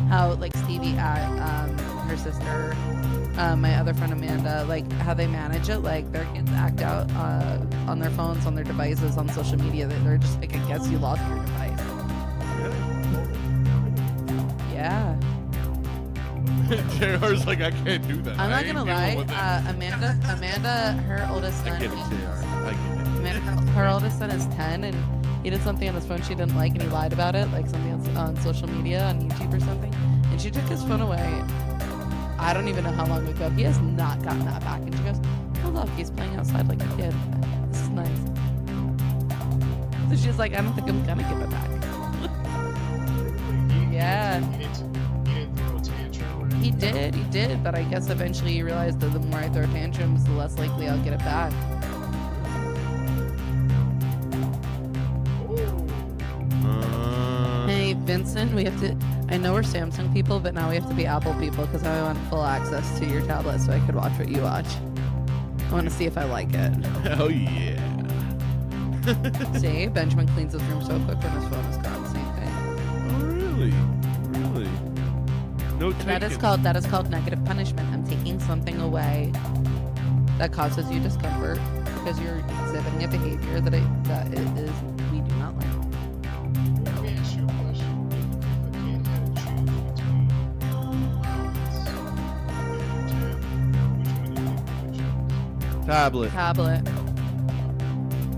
how like Stevie at her sister, my other friend Amanda, like how they manage it. Like their kids act out on their phones, on their devices, on social media. That they're just like, I guess you lost your device. Yeah. JR's like, I can't do that. I'm I not ain't gonna dealing lie. with it. Amanda, her oldest I son. get it, JR. I get it. Amanda, her oldest son is 10, and he did something on his phone she didn't like, and he lied about it, like something on social media, on YouTube or something. And she took his phone away. I don't even know how long ago. He has not gotten that back. And she goes, "Oh look, he's playing outside like a kid. This is nice." So she's like, "I don't think I'm gonna give it back." Yeah. He didn't throw a tantrum or anything. He did, but I guess eventually he realized that the more I throw tantrums, the less likely I'll get it back. Hey, Vincent, we have to. I know we're Samsung people, but now we have to be Apple people because now I want full access to your tablet so I could watch what you watch. I want to see if I like it. Hell yeah. See, Benjamin cleans his room so quick when his phone is gone. Same thing. Oh, really? Really? No And that is taking. called negative punishment. I'm taking something away that causes you discomfort because you're exhibiting a behavior that it is we do not like. Let me ask you a question. If a kid had to choose between violence and their tablet, which one do you think they would choose? Tablet. Tablet,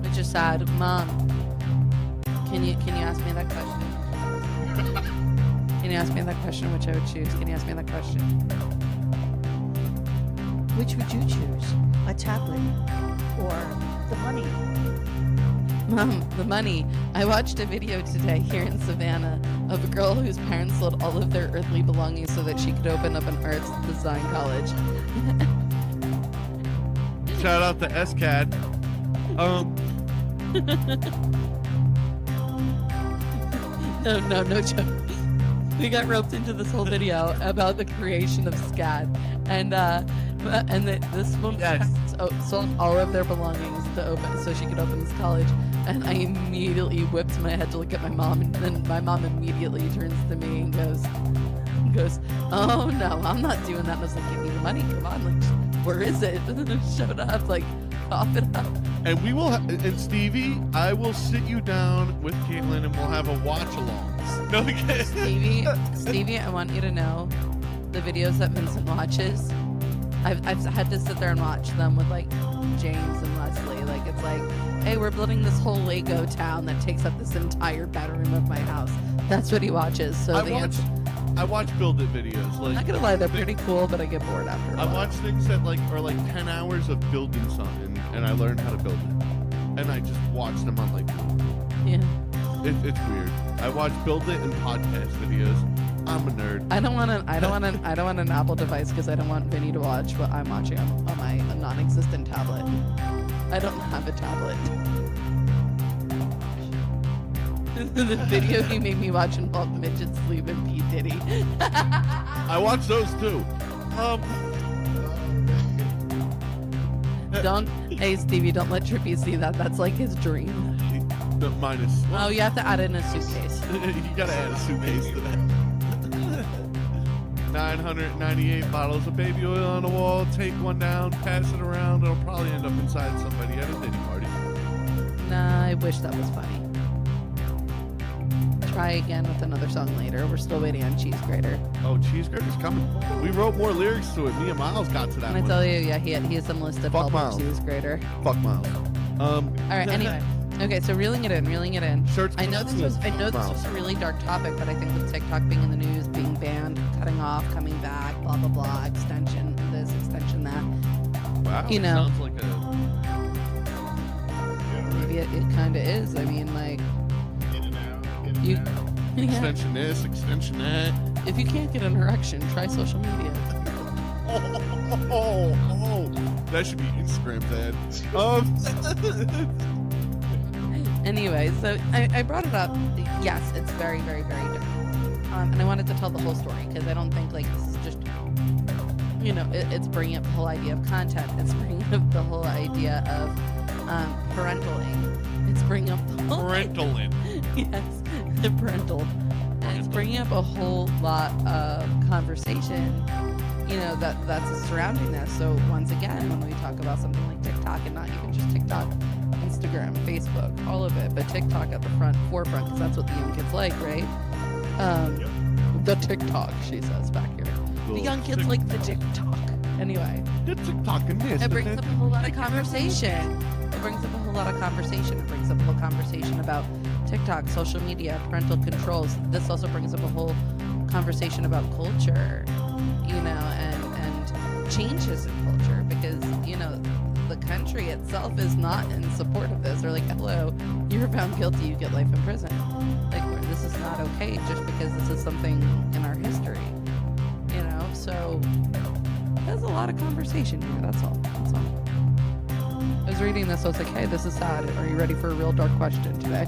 which is sad. Mom, can you ask me that question? Can you ask me that question? Which I would choose? Can you ask me that question? Which would you choose? A tablet or the money? Mom, the money. I watched a video today here in Savannah of a girl whose parents sold all of their earthly belongings so that she could open up an arts design college. Shout out to SCAD. No joke. We got roped into this whole video about the creation of SCAD, and this woman Yes. sold all of their belongings to open so she could open this college. And I immediately whipped my head to look at my mom, and then my mom immediately turns to me and goes, "Oh no, I'm not doing that." And I was like, "Give me the money, come on, like, where is it?" And then it showed up, like, cough it up. And we will, and Stevie, I will sit you down with Caitlin and we'll have a watch along. No, Stevie, I want you to know the videos that Vincent watches. I've had to sit there and watch them with like James and Leslie. Like it's like, hey, we're building this whole Lego town that takes up this entire bedroom of my house. That's what he watches. So I watch build it videos. I'm Like not gonna lie, they're pretty cool, but I get bored after a I while. watch things that like are like 10 hours of building something, and I learn how to build it. And I just watch them on like, Yeah. it's weird. I watch build it and podcast videos. I'm a nerd. I don't want an Apple device because I don't want Vinny to watch what I'm watching on my non-existent tablet. I don't have a tablet. The video he made me watch involved midgets sleeping P. Diddy. I watch those too. Hey Stevie, don't let Trippy see that. That's like his dream. The minus. Oh, you have to add in a suitcase. You gotta add a suitcase to that. 998 bottles of baby oil on the wall. Take one down, pass it around. It'll probably end up inside somebody at a Diddy party. Nah, I wish that was funny. Try again with another song later. We're still waiting on Cheese Grater. Oh, Cheese Grater's coming. We wrote more lyrics to it. Me and Miles got to that Can I one. tell you? Yeah, he has some list of Fuck help Miles. Cheese Grater. Fuck Miles. All right. Anyway, okay. So reeling it in. Shirts. I know this was a really dark topic, but I think with TikTok being in the news, being banned, cutting off, coming back, blah blah blah, extension this, extension that. Wow. you know. Sounds like a. Maybe it kind of is. I mean, like, In and out, in and You- out. yeah, Extension this, extension that. if you can't get an erection, try social media. Oh, that should be Instagram's ad. Anyway, so I brought it up. Yes, it's very, very, very different. And I wanted to tell the whole story because I don't think like this is just it's bringing up the whole idea of content. It's bringing up the whole idea of parentaling. It's bringing up the whole Parental. yes, the parental. And it's bringing up a whole lot of conversation, that's surrounding this. So once again, when we talk about something like TikTok, and not even just TikTok, Instagram, Facebook, all of it, but TikTok at the forefront, because that's what the young kids like, right? The TikTok, she says back here. The young kids like the TikTok. Anyway. The TikTok and this. It brings up a whole lot of conversation. It brings up a whole conversation about TikTok, social media, parental controls. This also brings up a whole conversation about culture, and changes in culture, because, the country itself is not in support of this. They're like, hello, you're found guilty, you get life in prison. Like, this is not okay just because this is something in our history, So there's a lot of conversation here. That's all. I was reading this, so I was like, hey, this is sad. Are you ready for a real dark question today?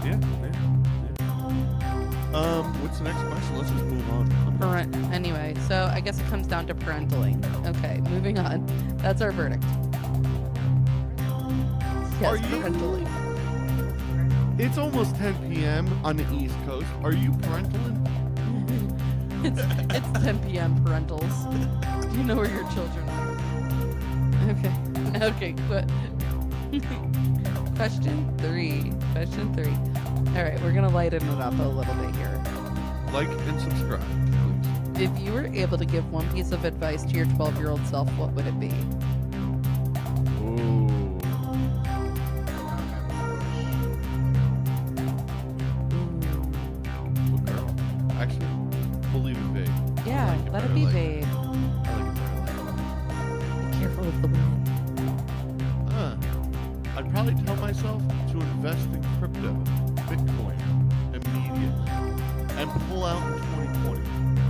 Yeah. What's the next question? Let's just move on. Anyway, so I guess it comes down to parentaling. Okay, moving on. That's our verdict. Yes, Are you- parentaling. It's almost 10 p.m. on the East Coast. Are you parentaling? It's 10 p.m. parentals. Do you know where your children are? Okay, Question three. All right, we're gonna lighten it up a little bit here. Like and subscribe, please. If you were able to give one piece of advice to your 12-year-old self, what would it be? Ooh. What girl? Actually, we'll leave it vague. Yeah, I like it let it better be like vague. I like it better Be careful of the wind. I'd probably tell myself to invest in crypto, Bitcoin, immediately, and pull out in 2020.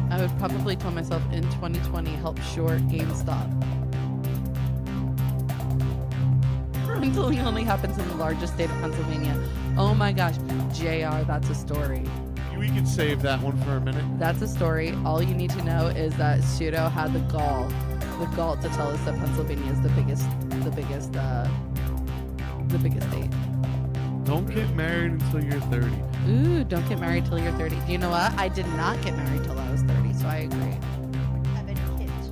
I would probably tell myself in 2020, help short GameStop. Parentaling only happens in the largest state of Pennsylvania. Oh my gosh, JR, that's a story. We can save that one for a minute. That's a story. All you need to know is that Pseudo had the gall to tell us that Pennsylvania is the biggest state. Don't get married until you're 30. Ooh, don't get married till you're 30. Do you know what? I did not get married till I was 30, so I agree. Have any kids?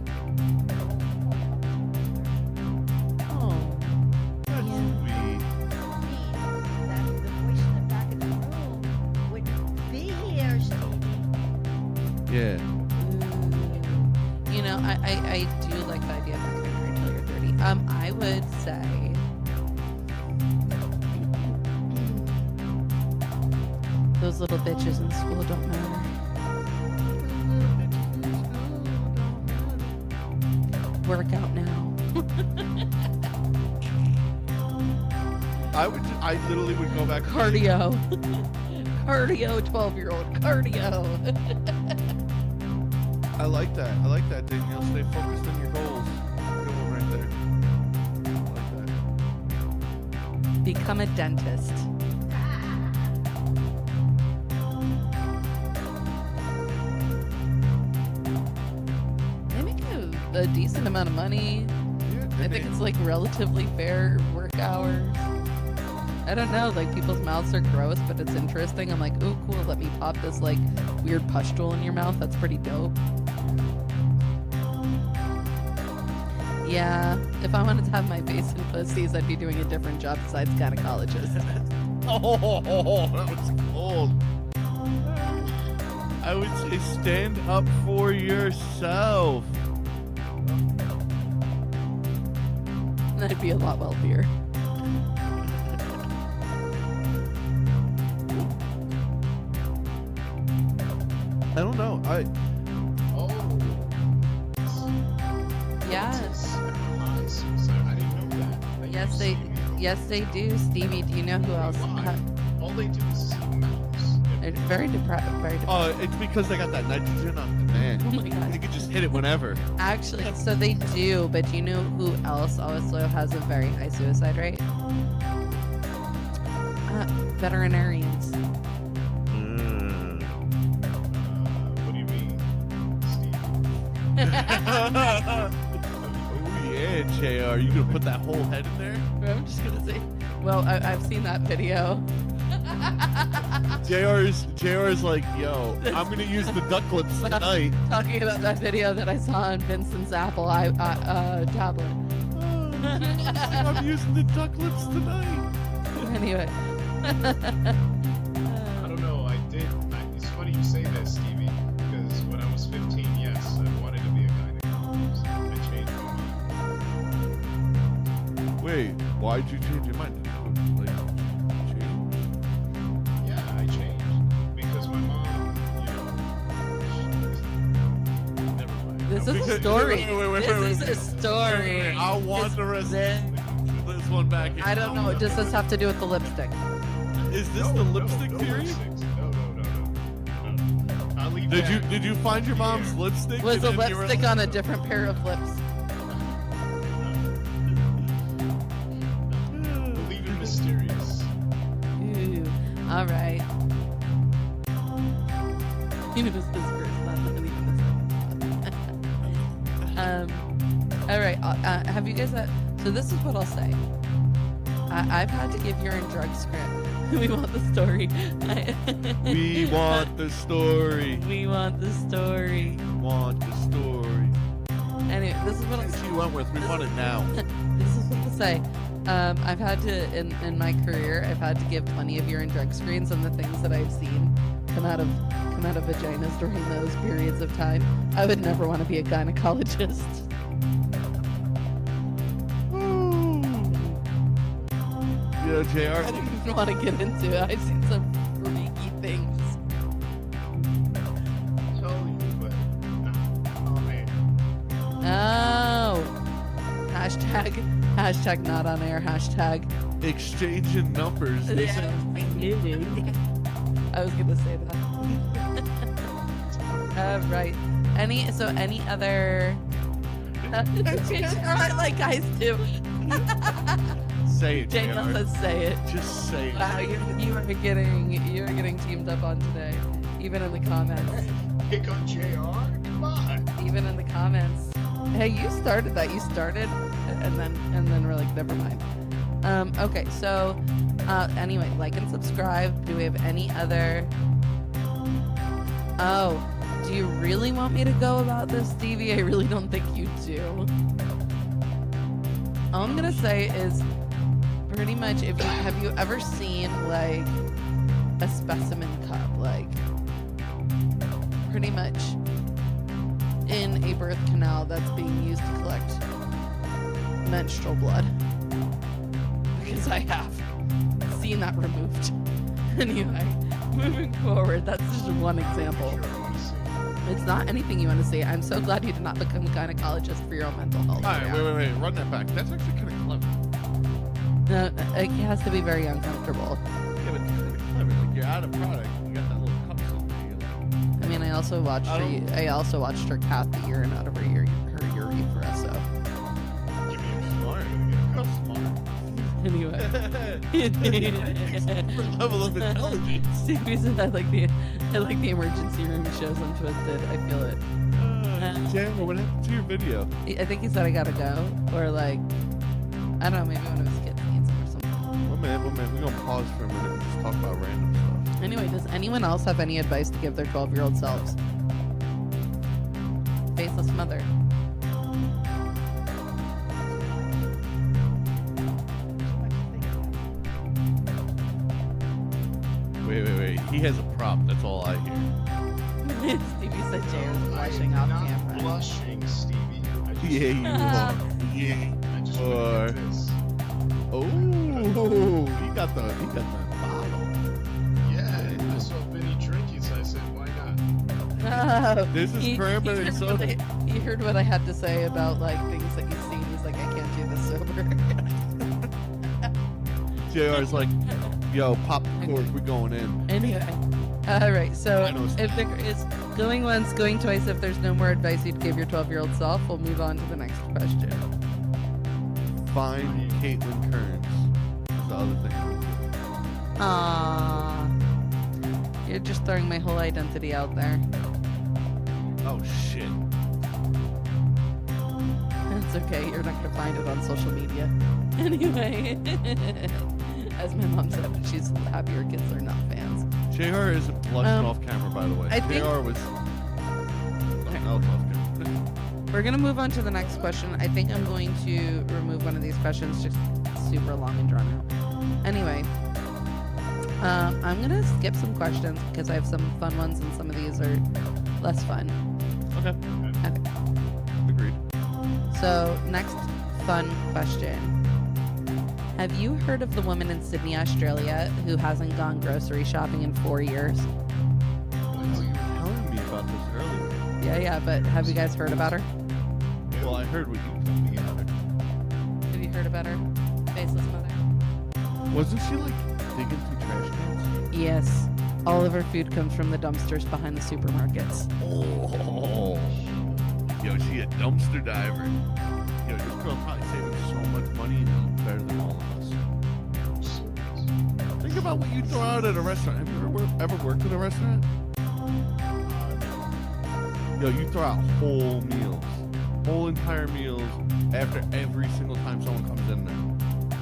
Oh, That's Yeah. sweet. That the voice in the back of the room wouldn't be here, Stevie. Yeah. ooh. I do like the idea of not getting married till you're 30. I would say those little bitches in school don't matter. Work out now. I literally would go back. Cardio. Cardio, 12-year-old. Cardio. I like that, Danielle. Stay focused on your goals. Good one right there. I like that. Become a dentist. They make a decent amount of money. Yeah, I think it's like relatively fair work hours. I don't know, like people's mouths are gross, but it's interesting. I'm like, oh cool, let me pop this like weird pustule in your mouth. That's pretty dope. Yeah, if I wanted to have my face in pussies, I'd be doing a different job besides gynecologist. Oh, that was cold. I would say stand up for yourself. And I'd be a lot wealthier. I don't know. Oh. Yeah. I didn't know that. Thank Yes, you, they Stevie. Yes, they do. Stevie, do you know who else? Why? All they do is see mouse. They're very depressed. It's because they got that nitrogen on demand. Oh my god. You could just hit it whenever. Actually, so they do, but do you know who else also has a very high suicide rate? Veterinarians. Oh yeah, JR. You gonna put that whole head in there? I'm just gonna say. Well, I've seen that video. JR's like, yo, I'm gonna use the duck lips tonight. Talking about that video that I saw on Vincent's Apple tablet. I'm using the duck lips tonight. Anyway. I don't know. It's funny you say that, Stevie, because when I was 15, yes, I wanted to be a gynecologist. I changed my mind. Wait, why'd you change your mind? Like, change? Yeah, I changed because my mom, never mind. This No, is a Because- story. wait, This is a story. I want the rest of this one back. I don't know. Does this have to do with the lipstick? Is this No, the no, lipstick no theory? lipsticks. No. I'll leave that. Did you find your mom's lipstick? Was and the then you were lipstick like- on a different pair of lips? We'll leave it mysterious. Ooh. All right. You know, this first, not really even this. All right. Have you guys? So this is what I'll say. I've had to give urine drug script. We want the story. We want the story. We want the story. Want the story. Anyway, this is what I'm. She went with. We want it now. This is what to say. I've had to in my career. I've had to give plenty of urine drug screens, and the things that I've seen come out of vaginas during those periods of time. I would never want to be a gynecologist. You know, I JR. don't even want to get into it. I've seen some freaky things. Tell you, but no. Oh man. Oh. Hashtag not on air. Hashtag. Exchanging numbers. This Yeah, I knew. I was gonna say that. Right. Any other? I like guys too. Say it, Jay, JR. let's say it. Just say it. Wow, you are getting teamed up on today, even in the comments. Pick on JR? Come on. Even in the comments. Hey, you started that. You started, and then we're like, never mind. Okay, so anyway, like and subscribe. Do we have any other? Oh, do you really want me to go about this, Stevie? I really don't think you do. All I'm gonna say is, pretty much, have you ever seen like a specimen cup, like pretty much in a birth canal that's being used to collect menstrual blood? Because I have seen that removed. Anyway, moving forward, that's just one example. Sure, I wanna see. It's not anything you want to see. I'm so glad you did not become a gynecologist for your own mental health. All right, wait. Run that back. That's actually kind of clever. No, it has to be very uncomfortable. Yeah, but it's kind of clever. Like, you're out of product. You got that little cup something. You're like, I mean, I also watched her cat the urine out of her urethra. So Give me a smart. Gonna get a Real cup. smart. anyway, Level of intelligence. Stevie said I like the emergency room shows on Twisted. I feel it. Chandler, what happened to your video? I think he said I gotta go, or like I don't know, maybe one of his kids needs him or something. One minute. We're going to pause for a minute and just talk about random stuff. Anyway, does anyone else have any advice to give their 12-year-old selves? Faceless mother. Wait. He has a prop. That's all I hear. Stevie said Jay was I'm blushing off not camera. blushing, Stevie. I just, Yeah, you are. Yeah. I just Or- want to get this. Oh, he got the bottle. Yeah, I saw Benny drinking, so I said, why not? Oh, This is cranberry heard soda. he heard what I had to say about like things that you've seen. He's like, I can't do this sober. JR's like, yo, pop the cork, we're going in. Anyway, all right. So I know it's if there is going once, going twice, if there's no more advice you'd give your 12-year-old self, we'll move on to the next question. Find Caitlin Kearns. Is the other thing. Aww, you're just throwing my whole identity out there. Oh shit. okay. You're not gonna find it on social media. Anyway, as my mom said, she's happy her kids are not fans. JR isn't blushing off camera, by the way. I think- JR was something else off camera. We're gonna move on to the next question. I think I'm going to remove one of these questions, just super long and drawn out. Anyway, I'm gonna skip some questions because I have some fun ones and some of these are less fun. Okay. Okay. Agreed. So next fun question. Have you heard of the woman in Sydney, Australia who hasn't gone grocery shopping in 4 years? Oh, you were telling me about this earlier. Yeah, but have you guys heard about her? Well, I heard what you told me about her. Have you heard about her? Faceless mother? Wasn't she like digging through trash cans? Yes. All of her food comes from the dumpsters behind the supermarkets. Oh. Yo, she a dumpster diver. Yo, this girl probably saving so much money and eating better than all of us. Think about what you throw out at a restaurant. Have you ever worked at a restaurant? Yo, you throw out whole meals. Whole entire meals after every single time someone comes in there.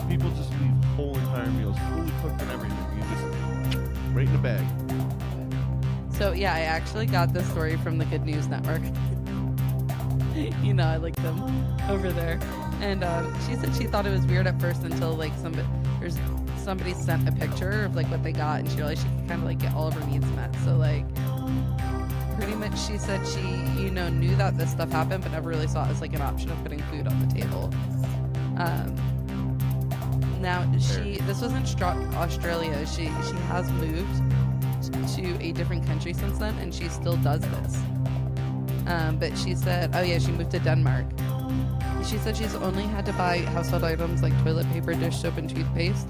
People just leave whole entire meals, fully cooked and everything. You just right in the bag. So yeah, I actually got this story from the Good News Network. You know, I like them over there. And she said she thought it was weird at first until like somebody sent a picture of like what they got, and she realized she could kind of like get all of her needs met. So like pretty much she said she, you know, knew that this stuff happened but never really saw it as like an option of putting food on the table. Now this was in Australia. She has moved to a different country since then, and she still does this. But she said, oh yeah, she moved to Denmark. She said she's only had to buy household items like toilet paper, dish soap, and toothpaste.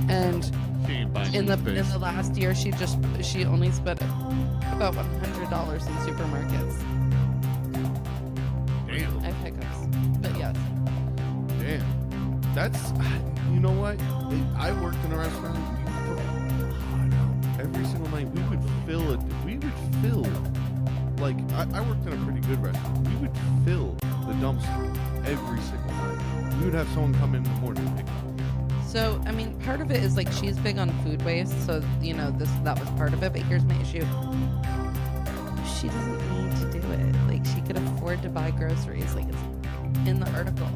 And She ain't buying in the toothpaste. last year, she only spent about $100 in supermarkets. Damn. I have hiccups, but yes. Damn. That's, you know what? I worked in a restaurant. We would throw every single night. We would fill, like, I worked in a pretty good restaurant. We would fill the dumpster every single night. We would have someone come in the morning and pick it up. So, I mean, part of it is like she's big on food waste, so you know that was part of it. But here's my issue: she doesn't need to do it. Like she could afford to buy groceries. Like it's in the article.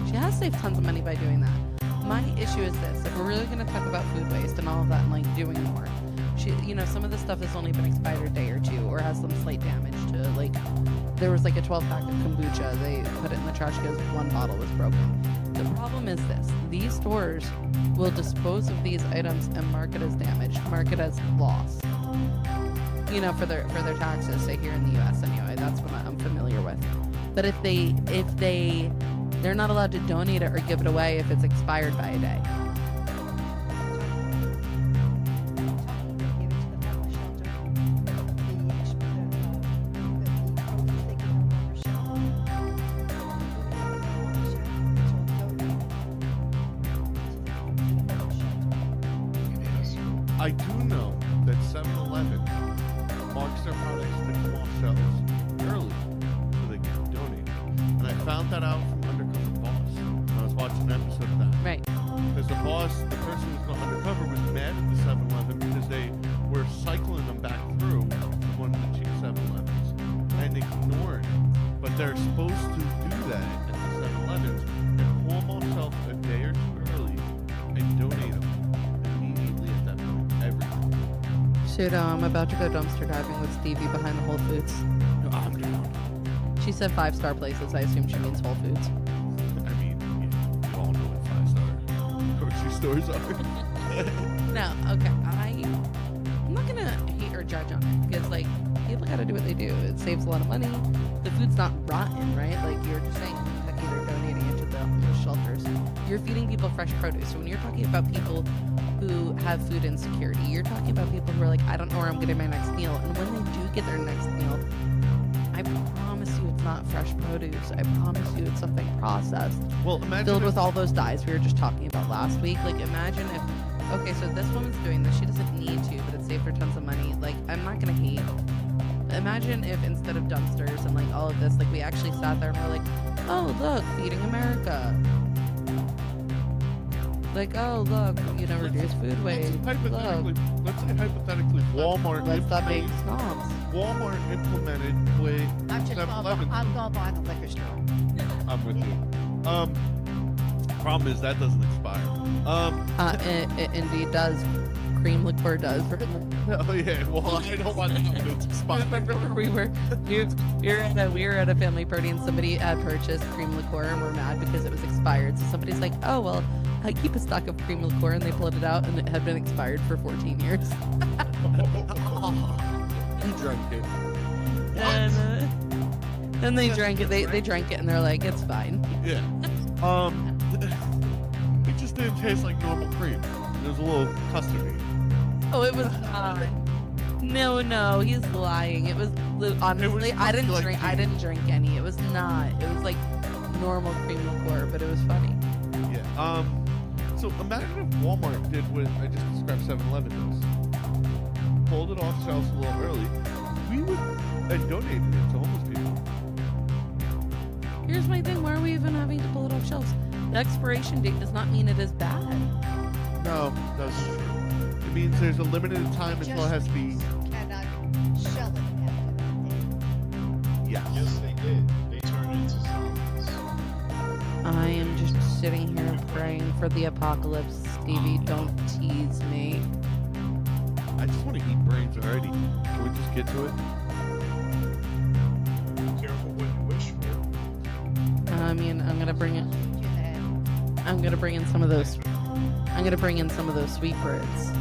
She has saved tons of money by doing that. My issue is this: if we're really going to talk about food waste and all of that, and like doing more, some of the stuff has only been expired a day or two, or has some slight damage to like. There was like a 12-pack of kombucha. They put it in the trash because one bottle was broken. The problem is this: these stores will dispose of these items and mark it as damaged, mark it as loss. You know, for their taxes, say here in the U.S. Anyway, that's what I'm familiar with. But if they're not allowed to donate it or give it away if it's expired by a day. I do know that 7-Eleven marks their products to come off shelves early so they can donate. And I found that out from Undercover Boss when I was watching an episode of that. Right. Because the person who's going undercover was mad at the 7-Eleven because they were cycling them back through one of the cheap 7-Elevens and ignoring it. But they're supposed to do that at the 7-Elevens and pull them off shelf a day or two early and donate them immediately at that point. Everything. Pseudo, I'm about to go dumpster diving with Stevie behind the Whole Foods. No, I'm down. She said 5-star places. I assume she means Whole Foods. I mean, yeah, we all know what 5-star grocery stores are. No, okay. I'm not gonna hate or judge on it because like people gotta do what they do. It saves a lot of money. The food's not rotten, right? Like you're just saying, heck, they're donating it to the homeless shelters. You're feeding people fresh produce. So when you're talking about people who have food insecurity, you're talking about people who are like, I don't know where I'm getting my next meal. And when they do get their next meal, I promise you it's not fresh produce. I promise you it's something processed. Well, imagine Filled if- with all those dyes we were just talking about last week. Like imagine if, okay, so this woman's doing this. She doesn't need to, but it saved her tons of money. Like I'm not gonna hate. imagine if instead of dumpsters and like all of this, like we actually sat there and we're like, oh look, feeding America. Like, oh look, you know, reduce food waste. Let's say hypothetically, Walmart Let's stop being implemented, snobs. Walmart implemented with I'm just 7-Eleven. I'm going by the liquor store. I'm with you. Problem is that doesn't expire. It indeed does. Cream liqueur does. Oh yeah. Well, I don't want that to expire. Remember where we were at a family party and somebody had purchased cream liqueur and we're mad because it was expired. So somebody's like, oh well, I keep a stock of cream liqueur, and they pulled it out and it had been expired for 14 years. You drank it. And they drank it. They drank it and they're like, it's fine. Yeah. It just didn't taste like normal cream. It was a little custardy. Oh, it was not. No, he's lying. It was honestly, I didn't like drink. tea. I didn't drink any. It was not. It was like normal cream liqueur, but it was funny. Yeah. So imagine if Walmart did what I just described 7-Eleven does. Pulled it off shelves a little early. We would and donated it to homeless people. Here's my thing. Why are we even having to pull it off shelves? The expiration date does not mean it is bad. No, that's true. It means there's a limited time until it has to be. Cannot sell it after that day. Yes. Yes, they did. They turned into zombies. I am just sitting here praying for the apocalypse. Stevie, don't tease me. I just want to eat brains already. Can we just get to it? Be careful what you wish for. I mean, I'm gonna bring it. You had I'm gonna bring in some of those. I'm gonna bring in some of those sweetbreads.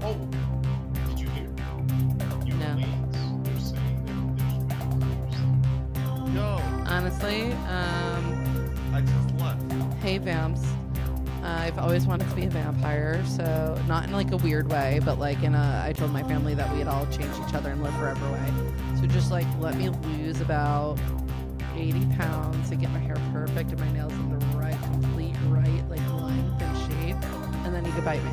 Oh, did you hear? New No. Orleans, they're saying that there's vampires there. Yo, Honestly, I just left. hey vamps. I've always wanted to be a vampire, so not in like a weird way, but like in a. I told my family that we'd all change each other and live forever way. So just like let me lose about 80 pounds and get my hair perfect and my nails in the right, complete right, like length and shape, and then you could bite me.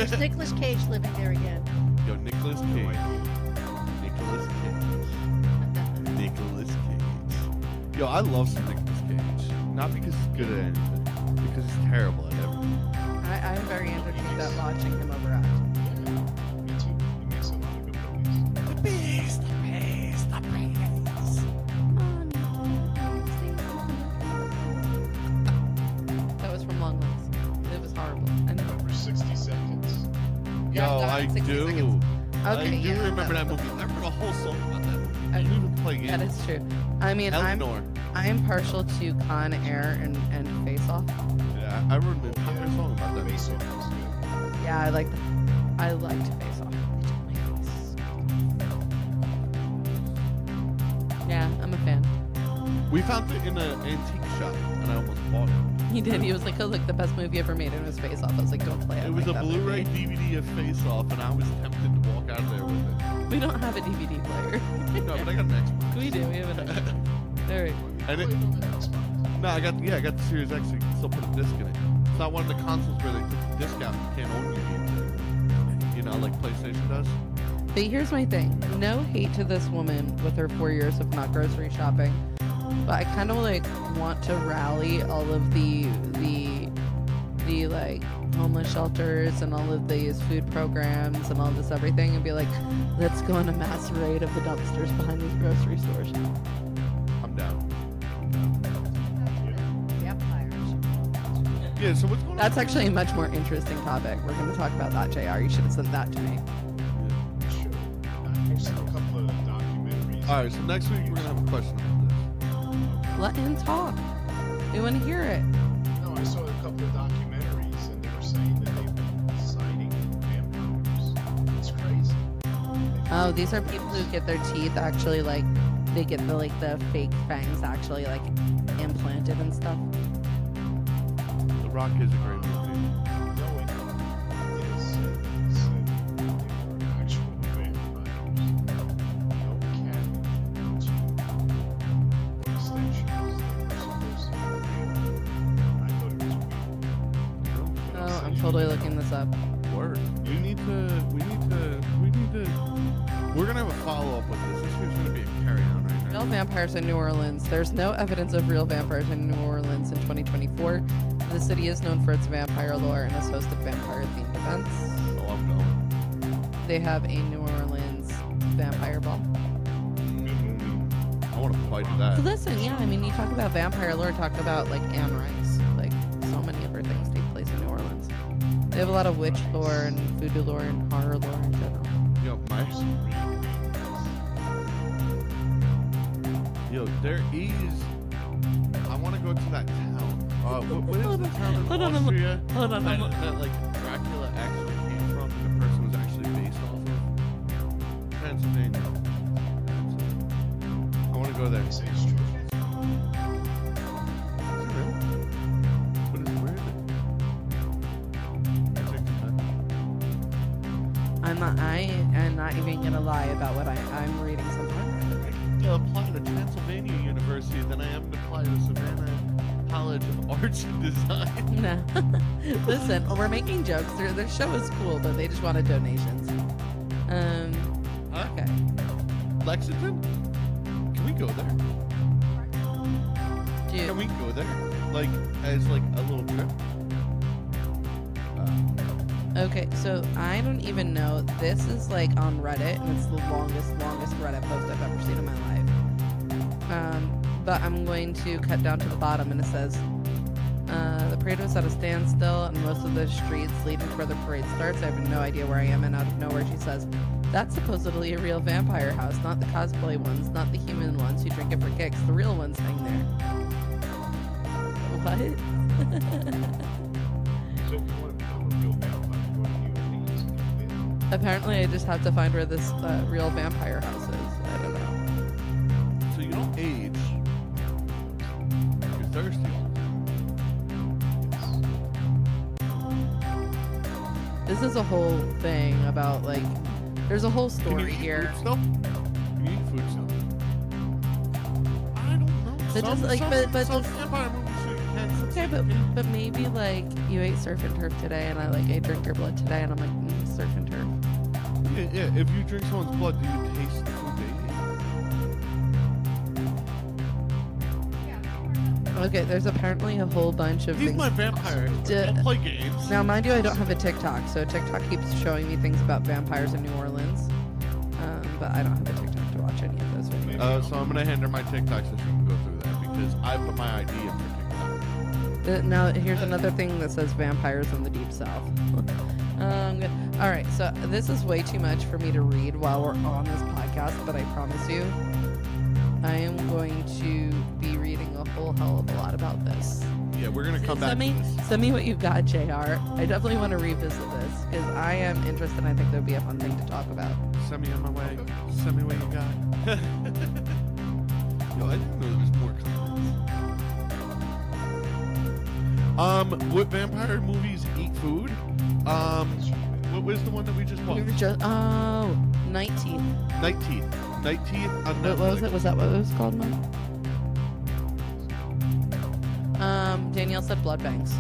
Is Nicolas Cage living there again? Yo, Nicolas Cage. Nicolas Cage. Nicolas Cage. Yo, I love some Nicolas Cage. Not because he's good at anything, because he's terrible at everything. I'm very entertained at watching him overact. Yeah, me too. He makes a lot of good movies. The beast, the beast, the beast. That was from Long Legs. It was horrible. And Remember 60 Seconds? Yo, Yeah, I 60 do. seconds. I Okay, do yeah, remember that movie. I wrote a whole song about that movie. I didn't even play that games. is true. I mean, Eleanor. I'm partial to Con Air and Face Off. Yeah, I wrote an entire song about that Face movie. Off was good. Yeah, I liked Face Off. Yeah, I'm a fan. We found it in an antique shop, and I almost bought it. He did. He was like, "Oh, look, the best movie ever made," and it was Face Off. I was like, "Don't play it." It was like a that Blu-ray movie. DVD of Face Off, and I was tempted to walk out of there with it. We don't have a DVD player. No, but I got an Xbox. We do. We have an Xbox. All right. And it, no, I got the Series X. So you can still put a disc in it. It's not one of the consoles where they took the disc out. You can't own your games anymore. You know, like PlayStation does. But here's my thing. No hate to this woman with her 4 years of not grocery shopping. But I kind of like want to rally all of the like homeless shelters and all of these food programs and all this everything and be like, let's go on a mass raid of the dumpsters behind these grocery stores. I'm down. Vampires. Yeah, so what's going on? That's actually a much more interesting topic. We're going to talk about that, JR. You should have sent that to me. Sure. I've seen a couple of documentaries. All right, so next week we're going to have a question about this. Let him talk. We want to hear it. No, I saw a couple of documentaries and they were saying that they've been sighting vampires. It's crazy. Oh, these are people who get their teeth actually like they get the fake fangs actually like implanted and stuff. The Rock is a great movie. No, it said they were actual vampires. No cabbage. Extensions. They were supposed to be real. I thought it was weird. Oh, I'm totally looking this this up. Word. We need to. We're gonna have a follow up with this. This is gonna be a carry on right now. Real vampires in New Orleans. There's no evidence of real vampires in New Orleans in 2024. The city is known for its vampire lore and has hosted vampire-themed events. Oh, I'm going. They have a New Orleans vampire ball. I want to fight So that. listen, yeah, I mean, you talk about vampire lore, talk about like Anne Rice. Like, so many of her things take place in New Orleans. They have a lot of witch lore and voodoo lore and horror lore in general. Yo, there is. I want to go to that town. What is the town in Austria Hold on, that like Dracula actually came from, and the person was actually based off of? Pennsylvania. I want to go there. Say it's true. Is it real? What is where is it? I am not even gonna lie about what I'm reading sometimes. To apply to Transylvania University than I am to apply to Savannah College of Arts and Design. No. Listen, we're making jokes. Their show is cool, but they just wanted donations. Huh? Okay. Lexington? Can we go there? Dude, Can we go there? Like, as like a little trip? okay, so I don't even know. This is like on Reddit, and it's the longest Reddit post I've ever seen in my life. But I'm going to cut down to the bottom, and it says, the parade was at a standstill, and most of the streets leading to where the parade starts. I have no idea where I am, and out of nowhere she says, that's supposedly a real vampire house, not the cosplay ones, not the human ones who drink it for kicks. The real ones hang there. What? So if you want to become a real vampire, go to New Orleans and get it. Apparently, I just have to find where this real vampire house is. I don't know. So you don't age. You're thirsty. This is a whole thing about like, there's a whole Can you story eat here. food still? Can you eat food still? I don't know. But Some- just, like, some- but some just- vampire movies you can. some Okay, you can't. but maybe like you ate surf and turf today, and I drink your blood today, and I'm like surf and turf. Yeah. If you drink someone's blood, do you taste the food they eat? Okay, there's apparently a whole bunch of He's things. my vampire. Duh. I'll play games. Now, mind you, I don't have a TikTok, so TikTok keeps showing me things about vampires in New Orleans, but I don't have a TikTok to watch any of those videos. So I'm gonna hand her my TikTok so she can go through that because I put my ID in for TikTok. Now, here's another thing that says vampires in the deep south. Good. All right, so this is way too much for me to read while we're on this podcast, but I promise you, I am going to be reading a whole hell of a lot about this. Yeah, we're gonna come back Send me, to this. send me what you've got, JR. I definitely want to revisit this because I am interested and I think that would be a fun thing to talk about. Send me on my way. Send me what you got. Yo, I didn't know there was more comments. What vampire movies eat food? What was the one that we just We watched? were just, Night Teeth. Night Teeth. Night Teeth on What was Netflix. it? Was that what it was called, Mom? Danielle said blood banks.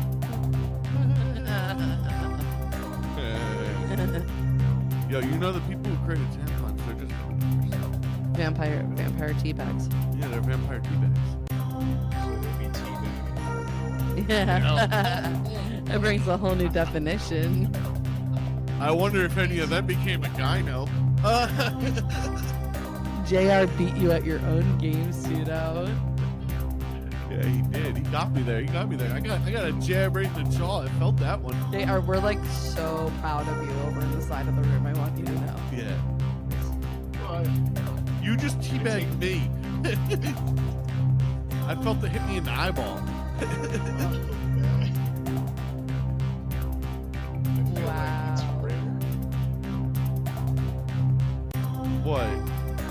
Yo, you know the people who created tampons, they're just vampire tea bags. yeah, they're vampire tea bags. So they be teabagging. Yeah. That brings a whole new definition. I wonder if any of them became a gyno. JR beat you at your own game, pseudo. Yeah, he did. He got me there. I got a jab right in the jaw. I felt that one. JR, we're like so proud of you over in the side of the room. I want you to know. Yeah. But You just teabagged me. I felt it hit me in the eyeball. What?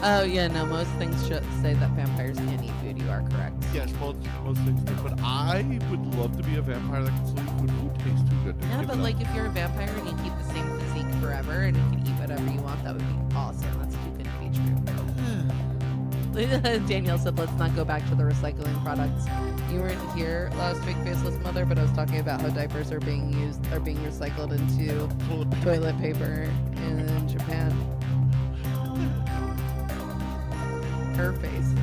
Oh yeah, no. Most things should say that vampires can't eat food. You are correct. Yes, most things do. But I would love to be a vampire that can still eat food. Food tastes too good. to Yeah, give but it like up. if you're a vampire and you keep the same physique forever and you can eat whatever you want, that would be awesome. That's too good to be true. Danielle said, let's not go back to the recycling products. you weren't here last week, Faceless Mother, but I was talking about how diapers are being recycled into toilet paper in Japan. Her face.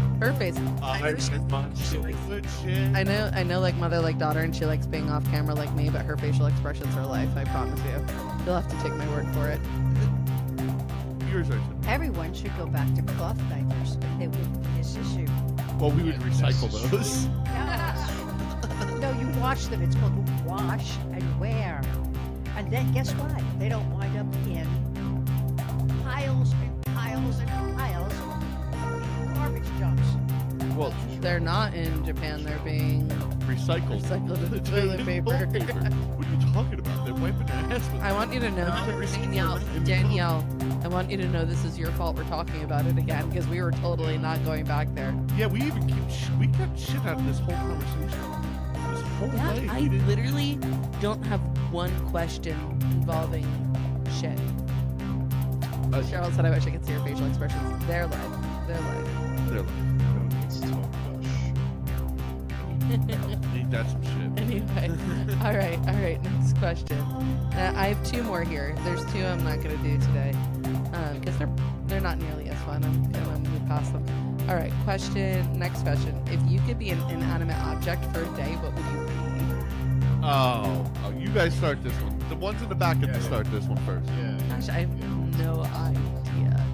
I know, like mother, like daughter, and she likes being off camera like me, but her facial expressions are life. I promise you. You'll have to take my word for it. Yours are. Everyone should go back to cloth diapers. They wouldn't be this issue. Well, we would recycle those. No, you wash them. It's called wash and wear. And then guess what? They don't wind up in piles and piles and piles in garbage dumps. Well, They're not in Japan. They're being recycled into toilet paper. What are you talking about? They're wiping their ass with I want you to know, Danielle, I want you to know this is your fault we're talking about it again, because we were totally not going back there. Yeah, we even kept shit out of this whole conversation. This whole day. I literally don't have one question involving shit. Cheryl said I wish I could see her facial expressions. They're live. Need that some shit. Anyway, all right. Next question. I have two more here. There's two I'm not gonna do today because they're not nearly as fun. I'm gonna move past them. All right. Next question. If you could be an inanimate object for a day, what would you be? Oh, you guys start this one. The ones in the back have to start this one first. Yeah. Gosh, I have no idea.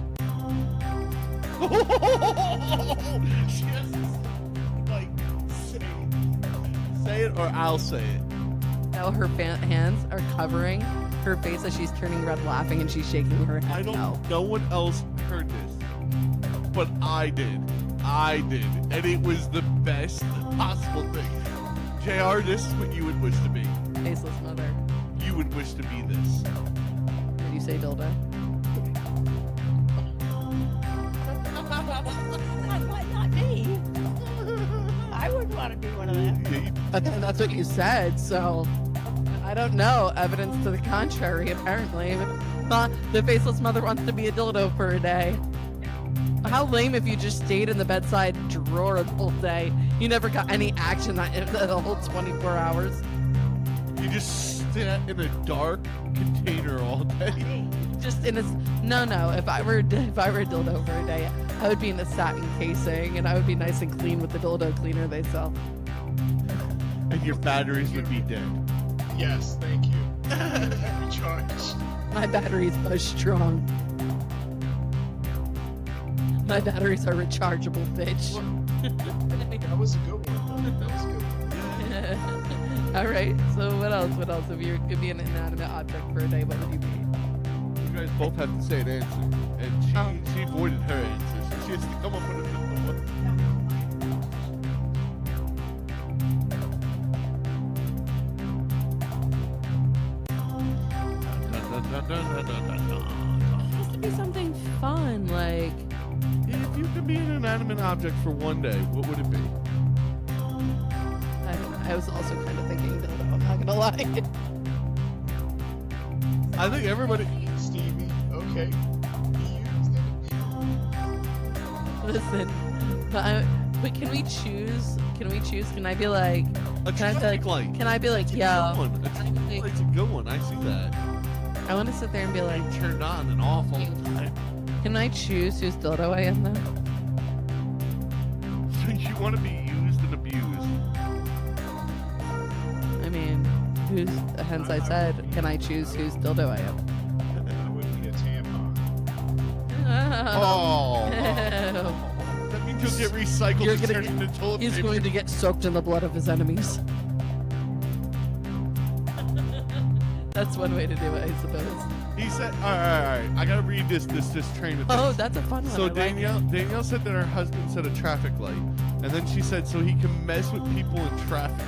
She has to like say it or I'll say it. No, her hands are covering her face as she's turning red, laughing, and she's shaking her head. I don't. No. No one else heard this, but I did, and it was the best possible thing. JR, this is what you would wish to be. Faceless Mother. You would wish to be this. Did you say dildo? Not me. I wouldn't want to be one of them. But that's what you said, so I don't know. Evidence to the contrary, apparently. The Faceless Mother wants to be a dildo for a day. How lame if you just stayed in the bedside drawer the whole day. You never got any action the whole 24 hours. You just sat in a dark container all day. Just in a no. If I were a dildo for a day, I would be in a satin casing, and I would be nice and clean with the dildo cleaner they sell. And your batteries would be dead. Yes, thank you. Recharge. My batteries are strong. My batteries are rechargeable, bitch. That was a good one. That was a good one. All right. So what else? If you could be an inanimate object for a day, what would you be? You guys both have the same answer, and she avoided her answer, so she has to come up with a different one. It has to be something fun, like. If you could be an inanimate object for one day, what would it be? I was also kind of thinking dildo. I'm not gonna lie. I think everybody. Stevie, okay. Listen, but can we choose? Can I be like? A Can I be traffic light. Can I be like, It's a yo? good one. A traffic light's a good one. I see that. I want to sit there and be like, Turned on and off all the time. can I choose whose dildo I am though? So you want to be used and abused. I mean, hence I said, can I choose whose dildo I am? That would be a tampon. Oh. Ew. That means you'll get recycled You're and gonna turned get- into toilet He's paper. going to get soaked in the blood of his enemies. That's one way to do it, I suppose. He said, all right. I gotta read this train of thought. Oh, that's a fun one. I So like it. Danielle said that her husband said a traffic light, and then she said so he can mess with people in traffic.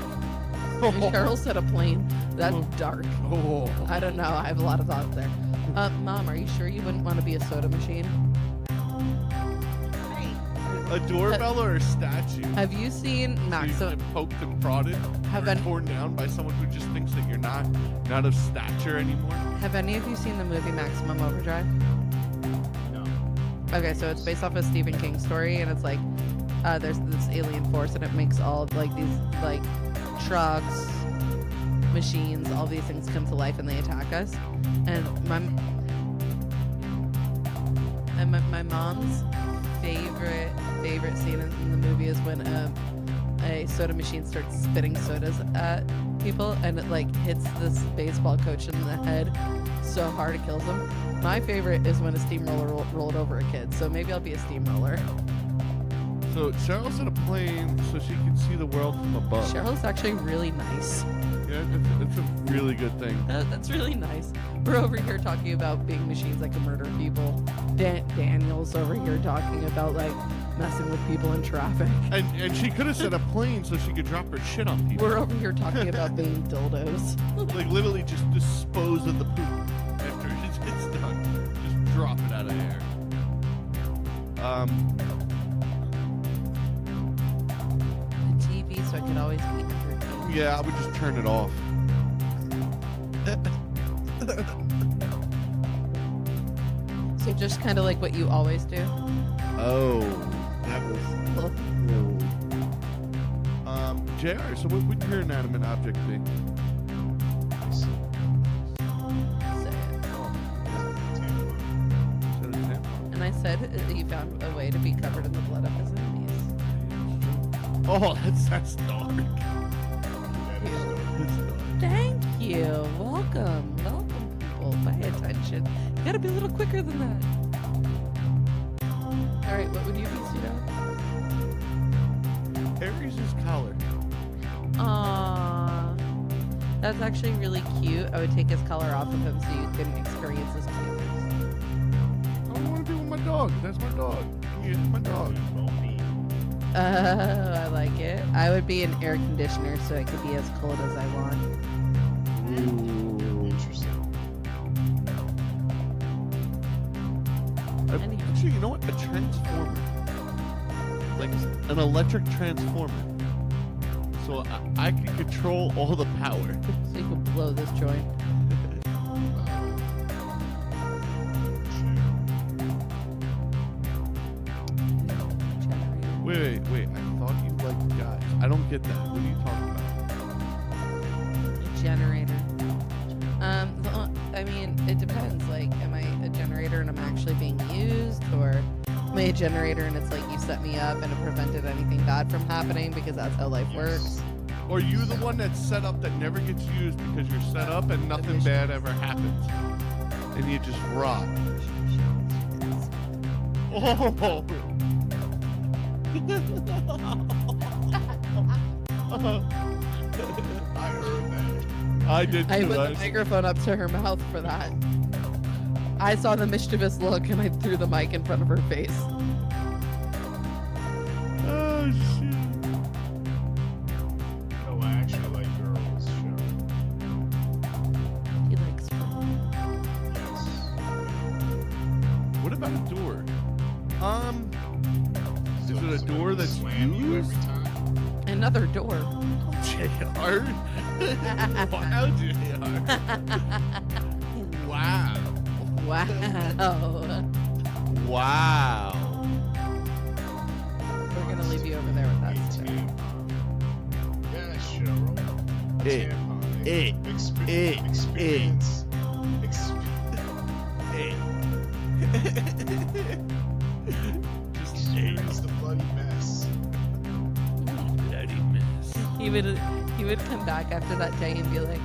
And Cheryl said a plane. That's Oh. dark. Oh. I don't know. I have a lot of thoughts there. Mom, are you sure you wouldn't want to be a soda machine? A doorbell or a statue? Have you seen So Max? you've been poked and prodded, Have or any- torn down by someone who just thinks that you're not of stature anymore. Have any of you seen the movie Maximum Overdrive? No. Okay, so it's based off a Stephen King story, and it's like there's this alien force, and it makes all like these like trucks, machines, all these things come to life, and they attack us. And my mom's favorite scene in the movie is when a soda machine starts spitting sodas at people, and it like hits this baseball coach in the head so hard it kills him. My favorite is when a steamroller rolled over a kid, so maybe I'll be a steamroller. So Cheryl's in a plane so she can see the world from above. Cheryl's actually really nice. Yeah, it's a really good thing. That's really nice. We're over here talking about being machines that can murder people. Daniel's over here talking about like messing with people in traffic. And she could have said a plane so she could drop her shit on people. We're over here talking about being dildos. Like literally just dispose of the poop after it's done. Just drop it out of the air. The TV, so I could always be entertained. Yeah, I would just turn it off. So just kind of like what you always do. Oh, that was. JR, so what would your inanimate object be? Say it. And I said that you found a way to be covered in the blood of his enemies. Oh, that's dark. Thank you. Welcome, people. Pay attention. You gotta be a little quicker than that. All right, what would you be, Pseudo? Aries' collar. Aww, that's actually really cute. I would take his collar off of him so you couldn't experience his cuteness. I want to be with my dog. That's my dog. Yeah, my dog. I like it. I would be an air conditioner so it could be as cold as I want. Ooh. Interesting. Anyway. Actually, you know what? A transformer. Like an electric transformer. So I can control all the power. So you could blow this joint. Wait. I thought you liked guys. I don't get that. What are you talking about? A generator. I mean, it depends. Like, am I a generator and I'm actually being used, or am I a generator and it's like you set me up and it prevented anything bad from happening because that's how life works? Or you the one that's set up that never gets used because you're set up and nothing bad ever happens, and you just rot. Oh. I heard that. I did too. I put the microphone up to her mouth for that. I saw the mischievous look and I threw the mic in front of her face. Oh shit. No, I actually like girls' show. He likes fun. Yes. What about a door? Is it a door that's slam you used? every time? Another door. JR? Wow, JR. Wow. Wow. Wow. We're gonna leave you over there with that. A Stu. tampon. Yeah, Cheryl. A tampon. Experience. Just experience the bloody mess. Bloody mess. He would come back after that day and be like,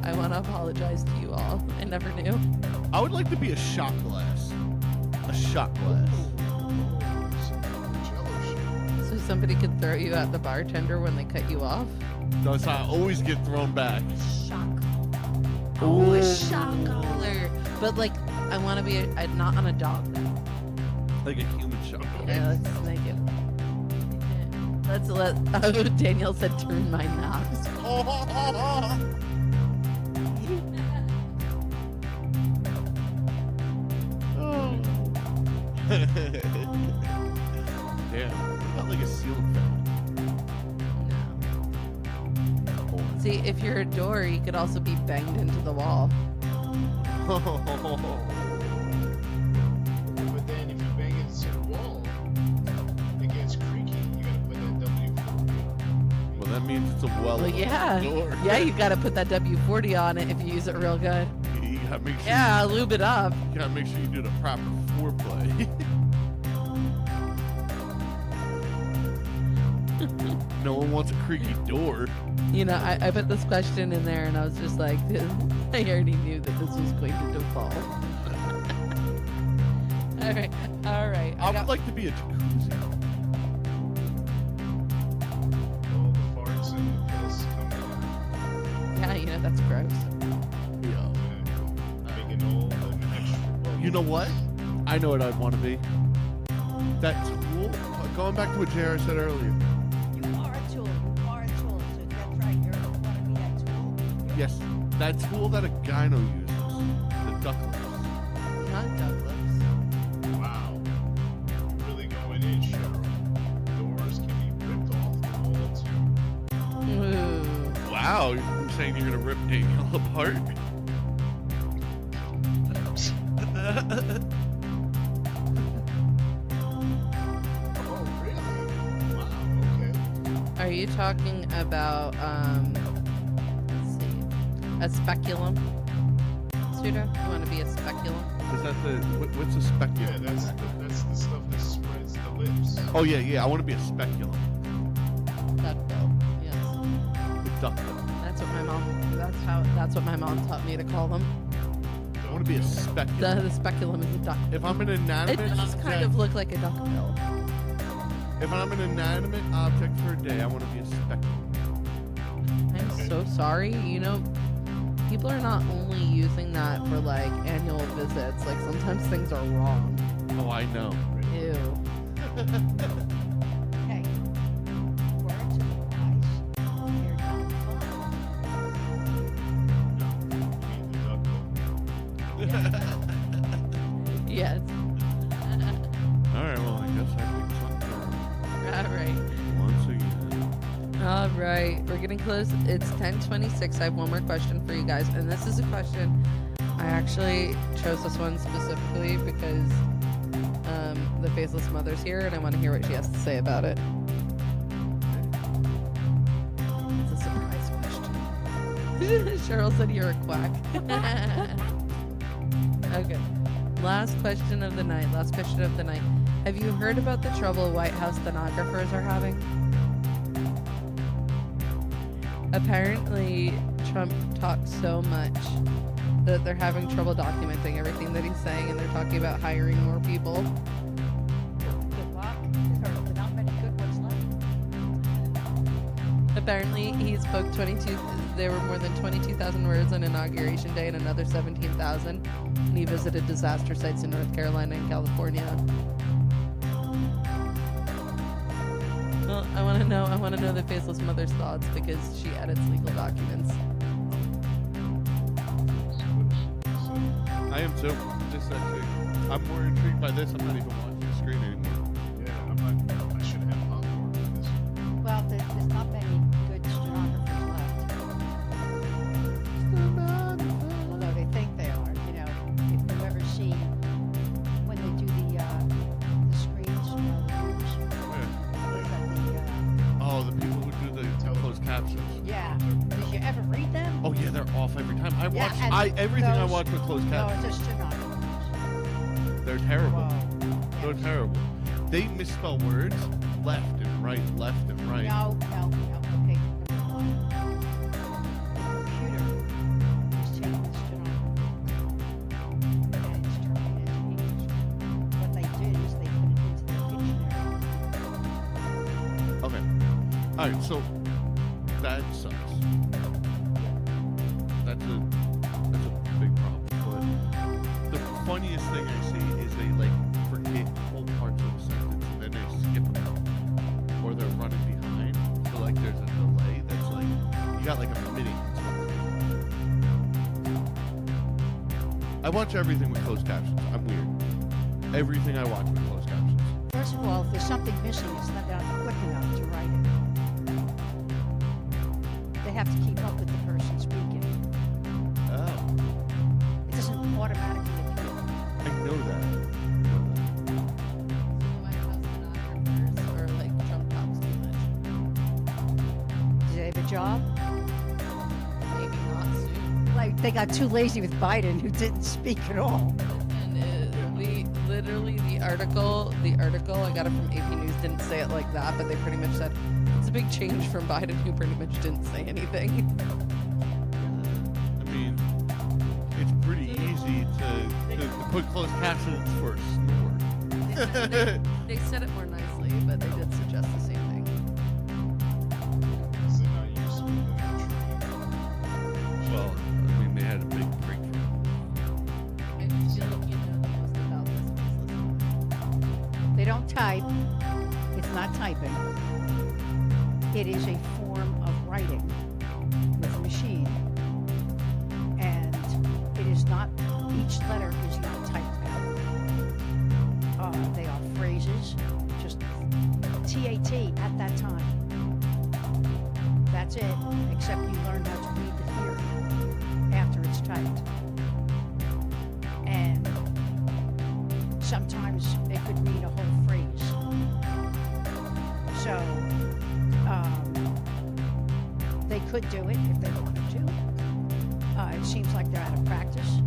I want to apologize to you all. I never knew. I would like to be a shot glass. A shot glass. Jello shit. So somebody could throw you at the bartender when they cut you off. Thus I always get thrown back. Shock. Oh, a shock collar. But like, I want to be not on a dog though. Like a human shot glass. Yeah, let's make it. Let's let. Oh, Daniel said, "Turn my knobs." Oh. Damn. What about like a ceiling fan? No. See, if you're a door, you could also be banged into the wall. But then if you bang into the wall, it gets creaky all Well, over yeah. the door. Yeah, you got to put that W40 on it if you use it real good. You gotta make sure. Yeah, lube it up. You gotta make sure you do the proper foreplay. No one wants a creaky door. You know, I put this question in there and I was just like, I already knew that this was going to default. All right. I would like to be a jacuzzi. All the farts and the piss coming out. Yeah, you know, that's gross. Yeah. Making all the extra bubbles. You know what? I know what I'd want to be. That tool. Going back to what JR said earlier. You are a tool. You are a tool. So that's right. You're want to be that tool. Yes, that tool that a gyno uses. The duck lips. Not Douglas. Wow. Really going in, Cheryl. Doors can be ripped off the wall, too. Ooh. Wow, you're saying you're gonna rip Danielle apart? Oh, really? Wow, okay. Are you talking about, let's see, a speculum? Suda, you want to be a speculum? Is that what's a speculum? Yeah, that's the stuff that spreads the lips. Oh yeah, I want to be a speculum. Duckbill, yes. The duck bill. That's what my mom taught me to call them. I want to be a speculum. The speculum is a duck. If I'm an It inanimate does object, kind of look like a duckbill. if I'm an inanimate object for a day, I want to be a speculum. I'm so sorry. You know, people are not only using that for like annual visits. Like sometimes things are wrong. Oh, I know. Ew. Okay. Word to the wise. They're not fun. No, you mean the duck bill. Yes. All right, well, I guess I picked something All right. once again. All right. We're getting close. It's 10:26. I have one more question for you guys, and this is a question. I actually chose this one specifically because the faceless mother's here, and I want to hear what she has to say about it. It's a surprise question. Cheryl said you're a quack. Okay. Last question of the night. Have you heard about the trouble White House stenographers are having? Apparently, Trump talks so much that they're having trouble documenting everything that he's saying, and they're talking about hiring more people. Good luck. There are not many good ones left. Apparently, he spoke 22. There were more than 22,000 words on Inauguration Day and another 17,000. And he visited disaster sites in North Carolina and California. Well, I want to know the faceless mother's thoughts because she edits legal documents. I am too. Just actually, I'm more intrigued by this. I'm not even watching the screen anymore. Yeah, I should have popcorn for this. Well, there's not many good stenographers left. Although they think they are. You know, if you ever see when they do the screens, the news, Oh, the people who do the closed captions. yeah. Did you ever read them? Oh yeah, they're off every time. I Yeah, watch. and Everything I those- watch with closed No, captions. it's just stenographers. They're terrible. Whoa. They're terrible. They misspell words left and right, left and right. No. Okay, number one. The computer is taking the stenographer and it's turning it into English. What they did is they put it into the dictionary. Okay. All right. So that sucks. That's a big problem. But the funniest thing I see is they like forget whole parts of the sentence and then they skip them, or they're running behind. So like there's a delay that's like you got like a minute. I watch everything with closed captions. I'm weird. Everything I watch with closed captions. First of all, if there's something missing, it's not quick enough to write it. They have to keep up with the person speaking. Oh, It doesn't automatically appear. I know that. The White House stenographers are like Trump talks too much. But job? Maybe not soon. Like they got too lazy with Biden, who didn't speak at all. And the article I got it from AP News didn't say it like that, but they pretty much said it's a big change from Biden, who pretty much didn't say anything. I mean, it's pretty easy to put closed captions for a snore. They said it more nicely, but they did suggest the same thing. Is it not used to be the Well, I mean, they had a big breakthrough. I just feel like you know the most about this. They don't type. It's not typing. It is a form of writing with a machine. And it is not, each letter is not typed out. They are phrases, just TAT at that time. That's it, except you learn how to read the theory after it's typed. And sometimes it could mean a whole phrase. So, they could do it if they wanted to. It seems like they're out of practice.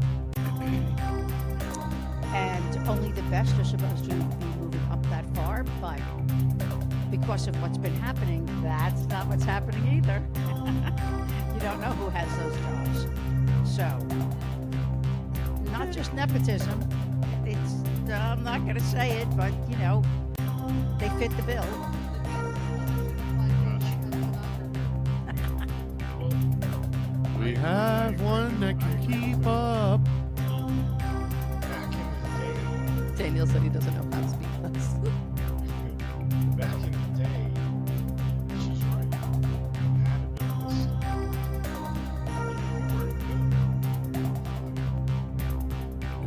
And only the best are supposed to be moving up that far, but because of what's been happening, that's not what's happening either. You don't know who has those jobs. So, not just nepotism. It's, I'm not going to say it, but, you know, they fit the bill. We have one that can keep up. back in the Daniel said he doesn't know how to speak this. day, back in the day, she's right. You had to know this stuff. If you weren't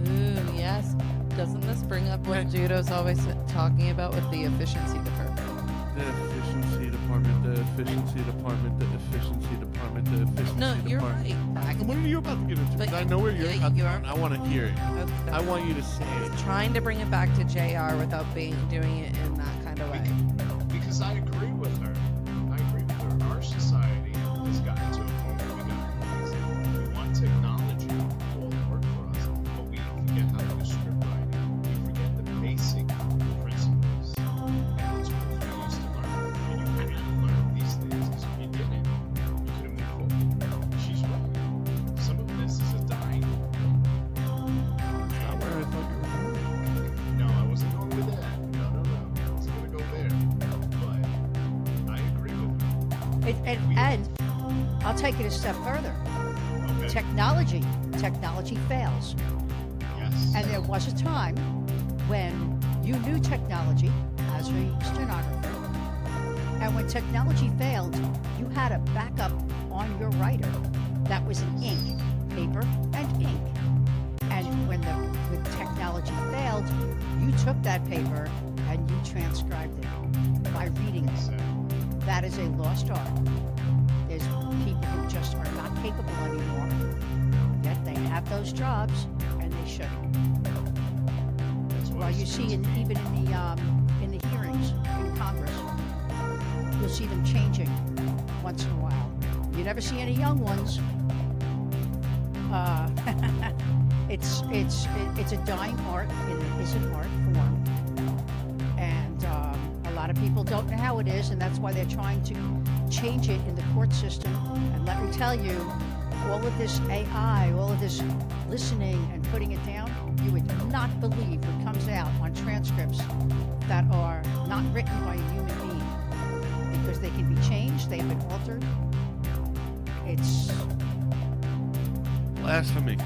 good, Ooh, yes. Doesn't this bring up what Judo's always talking about with the efficiency department? The efficiency department, the efficiency department, the efficiency department, the efficiency No, you're department. right. What are you about to get into? But 'Cause I know where you're about to you go, are- and I want to hear it. Okay. I want you to say it. Trying to bring it back to JR without doing it in that kind of way. because I agree with her. I agree with her. Our society has gotten to a point where we got lazy. We want technology to do all the work for us, but we forget how to do script writing. We forget the basic principles and the tools we used to learn. And you had to learn these things because if you didn't, you couldn't move forward. She's right. Some of this is a dying. That's not where I thought you were going. No, I wasn't going with that. No. I wasn't going to go there. But I agree with her. And I'll take it a step further. Okay. Technology fails. Yes. And there was a time when you knew technology as a stenographer, and when technology failed, you had a backup on your writer that was in ink, paper and ink. And when the technology failed, you took that paper and you transcribed it by reading it. So, That is a lost art. There's people who just are not capable anymore, yet they have those jobs and they shouldn't. that's what Well, it you seems see, to me. even in the hearings in Congress, you'll see them changing once in a while. You never see any young ones. It's a dying art. It is an art form, and a lot of people don't know how it is, and that's why they're trying to change it in the court system. And let me tell you, all of this AI, all of this listening and putting it down, you would not believe what comes out on transcripts that are not written by a human being, because they can be changed, they've been altered. It's Blasphemy.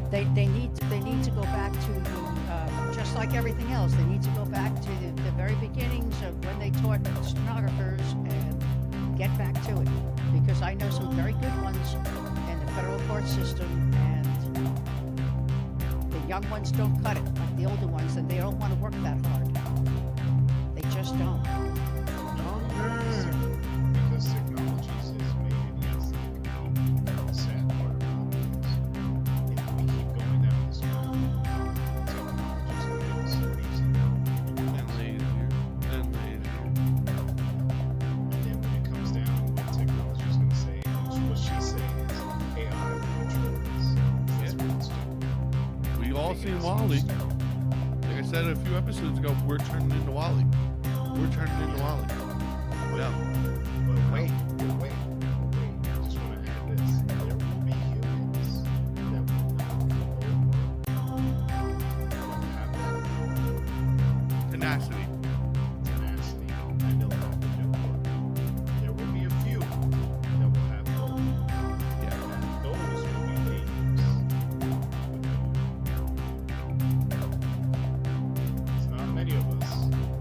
they need to go back to just like everything else. They need to go back to the very beginnings of when they taught stenographers and get back to it, because I know some very good ones in the federal court system, and the young ones don't cut it like the older ones, and they don't want to work that hard. They just don't. Because technology has made it easy. The sad part about it is, if we keep going down this path, technology's going to get us easier. And lazier. And lazier. And then when it comes down, what technology's going to say Wally. Like I said a few episodes ago, we're turning into Wally. We're turning into Wally. Yeah. But wait. I just want to add this. There will be humans that will not have that Tenacity. tenacity, and they'll have the new work. There will be a few that will have both. Yeah. And those will be dangerous. It's not many of us.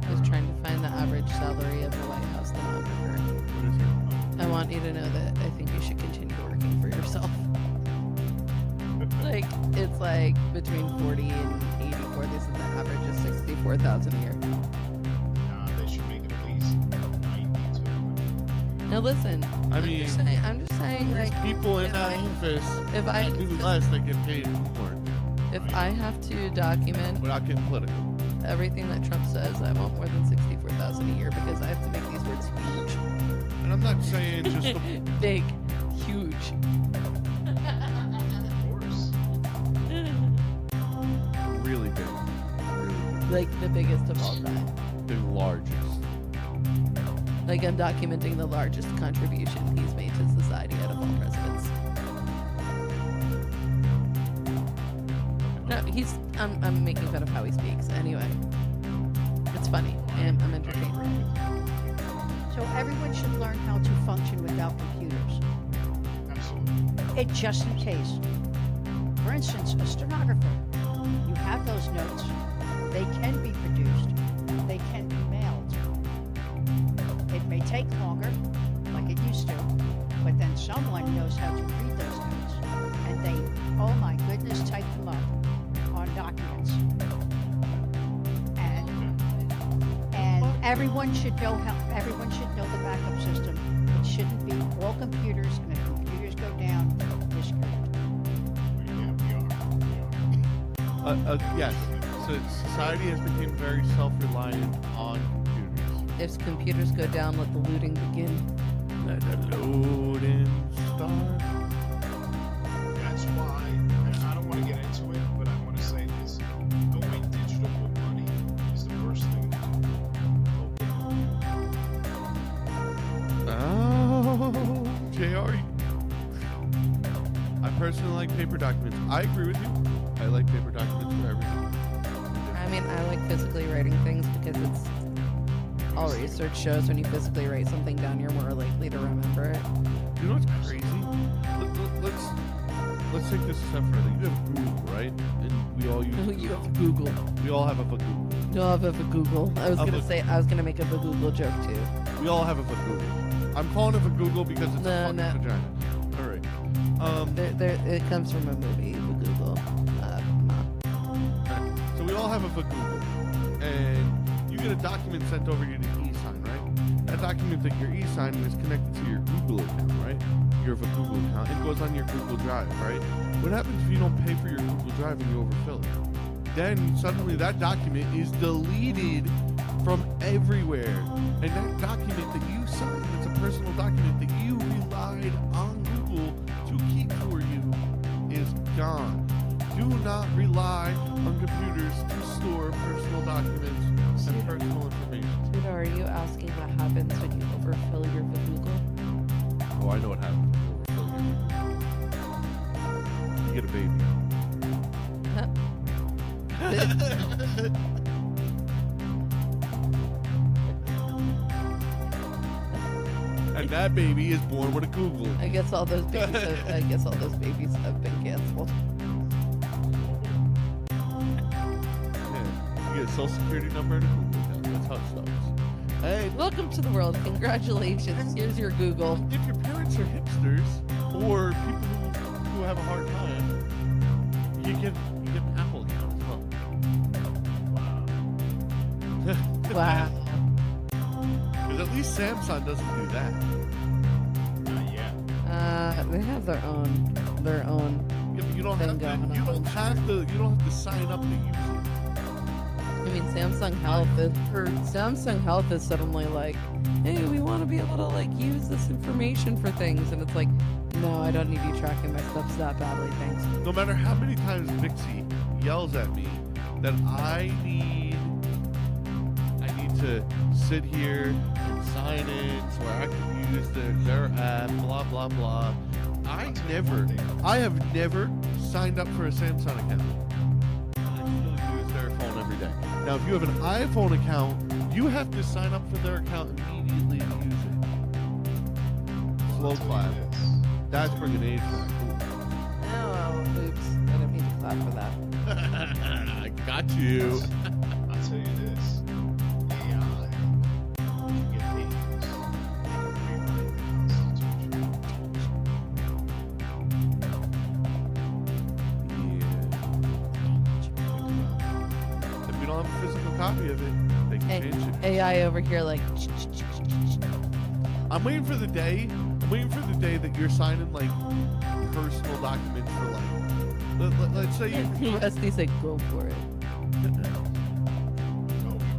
I was trying to find the average salary of a White House stenographer. What is it? I want you to know that I think you should continue working for yourself. Like, it's like between 40 and 84. They said the average is 64,000 a year. Nah, they should make it at least 92. Now listen, I I'm mean, just saying, there's like, people in if that I- office if I that do less that get paid more if I have to document without getting political. everything that Trump says, I want more than 64,000 a year because I have to make these words huge, And I'm not saying just the, big, huge. Of course. really big. Really Like the biggest of all time. big. The largest. Like I'm documenting the largest contribution he's made to society out of all presidents. No, I'm making fun of how he speaks. Anyway, it's funny. I'm I entertained. agree with you. So everyone should learn how to function without computers. Absolutely. It just in case. For instance, a stenographer. You have those notes. They can be produced. They can be mailed. It may take longer, like it used to, but then someone knows how to read those notes. And they, oh my goodness, type them up on documents. And everyone should know the backup system. It shouldn't be all computers, and if computers go down, you're screwed. We are. Yes. So society has become very self-reliant on computers. If computers go down, let the looting begin. Let the loading start. That's why, and I don't want to get into it, but I want to say this. Going digital with money is the worst thing to do. Oh, JR. I personally like paper documents. I agree with you. I like paper documents for everything. I mean, I like physically writing things because it's all research shows when you physically write something down, you're more likely to remember it. You know what's crazy? Let's take this a step further. You have Google, right? And we all use You have Google. We all have a Google. You all have a Google. I was gonna make a Google joke too. We all have a Google. I'm calling it a Google because it's a fucking vagina. All right. It comes from a movie, Google. So we all have a Google, and you get a document sent over you to e-sign, right? That document that you're e-signing is connected to your Google account, right? Your Google account. It goes on your Google Drive, right? What happens if you don't pay for your Google Drive and you overfill it? Then suddenly that document is deleted from everywhere, and that document that you signed, it's a personal document that you relied on Google to keep for you, is gone. Do not rely on computers to store personal documents and personal information. Dude, are you asking what happens when you overfill your Google? Oh, I know what happens when you overfill your. You get a baby. And that baby is born with a Google. I guess all those babies have been canceled. Yeah. You get a social security number and a Google account. That's how it starts. Hey, Welcome to the world. Congratulations. Here's your Google. if your parents are hipsters or people who have a hard time, you get an Apple account as well. Wow. Because at least Samsung doesn't do that. Not yet. They have their own. Yeah, but you don't have to. Bingo. You don't have to sign up to use it. I mean, Samsung Health is suddenly like, hey, we want to be able to like use this information for things, and it's like, no, I don't need you tracking my stuff that badly, thanks. No matter how many times Bixie yells at me that I need to sit here and sign in so I can use their app, blah blah blah. I have never signed up for a Samsung account. I still use their phone every day. Now, if you have an iPhone account, you have to sign up for their account immediately to use it. Slow clap. That's bringing age back. Oh, oops. I didn't mean to clap for that. I got you. I'll tell you this. AI, you get paid for this. They can rewrite the Constitution. If we don't have a physical copy of it, they can change it. AI over here, like. I'm waiting for the day. That you're signing like personal documents for like. Let's say you. Rusty said, "Go for it." No,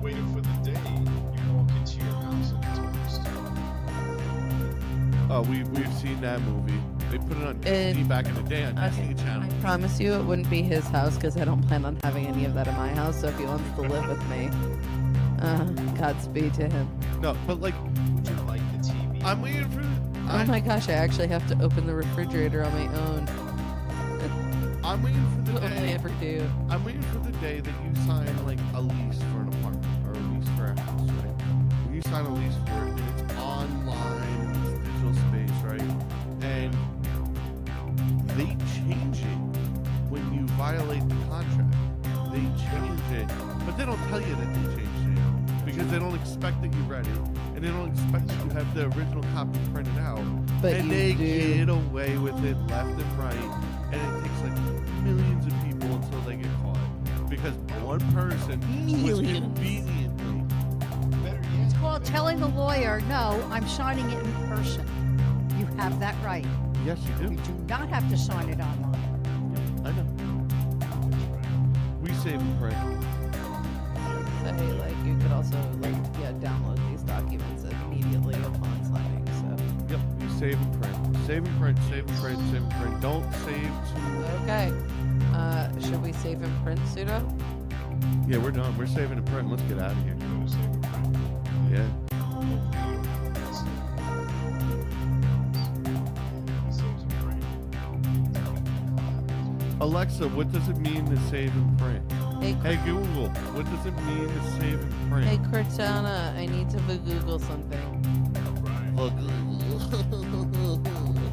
we waited for the day you walk into your house and it's toast. Oh, we've seen that movie. They put it on Disney back in the day on Disney Channel. I promise you, it wouldn't be his house because I don't plan on having any of that in my house. So if he wants to live with me, Godspeed to him. No, but like, Would you like the TV? I'm waiting for. Oh my gosh, I actually have to open the refrigerator on my own. I'm waiting for the What would I day. ever do? I'm waiting for the day that you sign like a lease for an apartment or a lease for a house, right? When you sign a lease for it and it's online and it's digital space, right? And they change it when you violate the contract. They change it, but they don't tell you that they changed it because they don't expect that you read it and they don't expect that you have the original copy printed out. But And you they do. get away with it left and right, and it takes like millions of people until they get caught because one person was Millions. conveniently. Better yet. It's called telling the lawyer, no, I'm signing it in person. You have that right. Yes, you You do. do not have to sign it online. I know. That's right. We save and print. Say, like, you could also, like, download these documents immediately upon signing. So, Yep, you save and print. Save and print. Save and print. Save and print. Don't save to. okay. Should we save and print, Pseudo? Yeah, we're done. We're saving and print. Let's get out of here. Go to save and print. Yeah. Hopefully you don't have this. He saves and print. Alexa, what does it mean to save and print? Hey Google, what does it mean to save and print? Hey, Cortana, I need to Google something. Right. Look.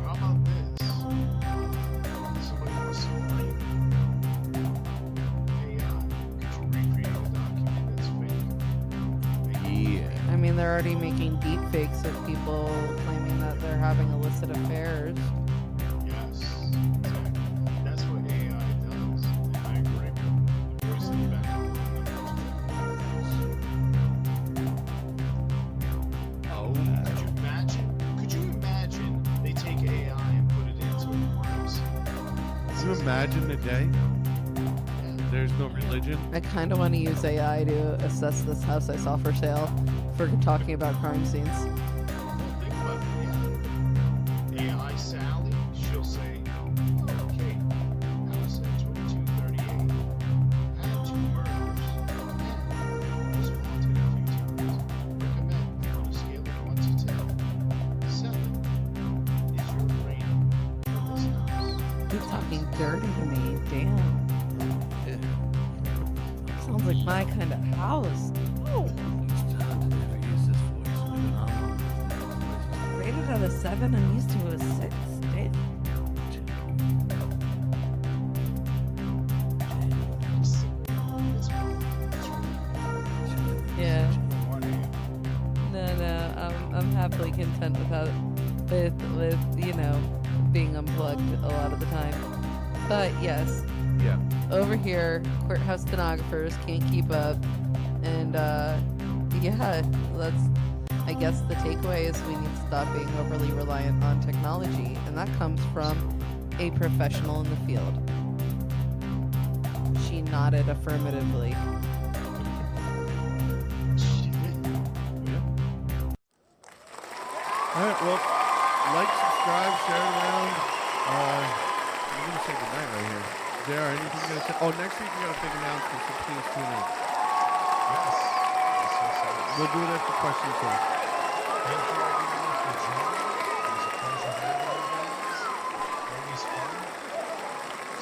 How about this? Somebody wants to frame AI. Could you recreate a document that's fake? Yeah. I mean, they're already making deep fakes of people claiming that they're having illicit affairs. Yes, exactly. That's what AI does. And I agree with the voice in the back of the room. Oh. Could you imagine they take AI and put it into a crime scene? Can you imagine the day? There's no religion. I kind of want to use AI to assess this house I saw for sale for talking about crime scenes. Well, think about it, yeah. AI Sally, she'll say, oh, okay, house at 2238 had 2 murders and was haunted a few times. Recommend on a scale of 1 to 10. 7 is your rating for this house. Keep talking dirty to me, damn. Sounds like my kind of house. Oh, rated out of 7, I'm used to a 6. Damn. Yeah. No, I'm happily content with how, with you know, being unplugged a lot of the time. But yes, Yeah. over here, courthouse stenographers can't keep up, and yeah, I guess the takeaway is we need to stop being overly reliant on technology, and that comes from a professional in the field. She nodded affirmatively. Yeah. All right. Well, like, subscribe, share it around. I'm gonna say goodnight right here. there anything you gotta say? Oh, next week we got a big announcement, so please tune in. Yes. Yes. We'll do it after question two. Thank you everyone for joining. It was a pleasure having you guys. Always fun.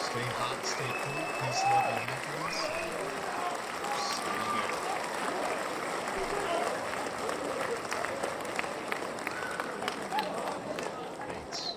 Stay hot, stay cool, peace, love, and happiness. See you there. Thanks.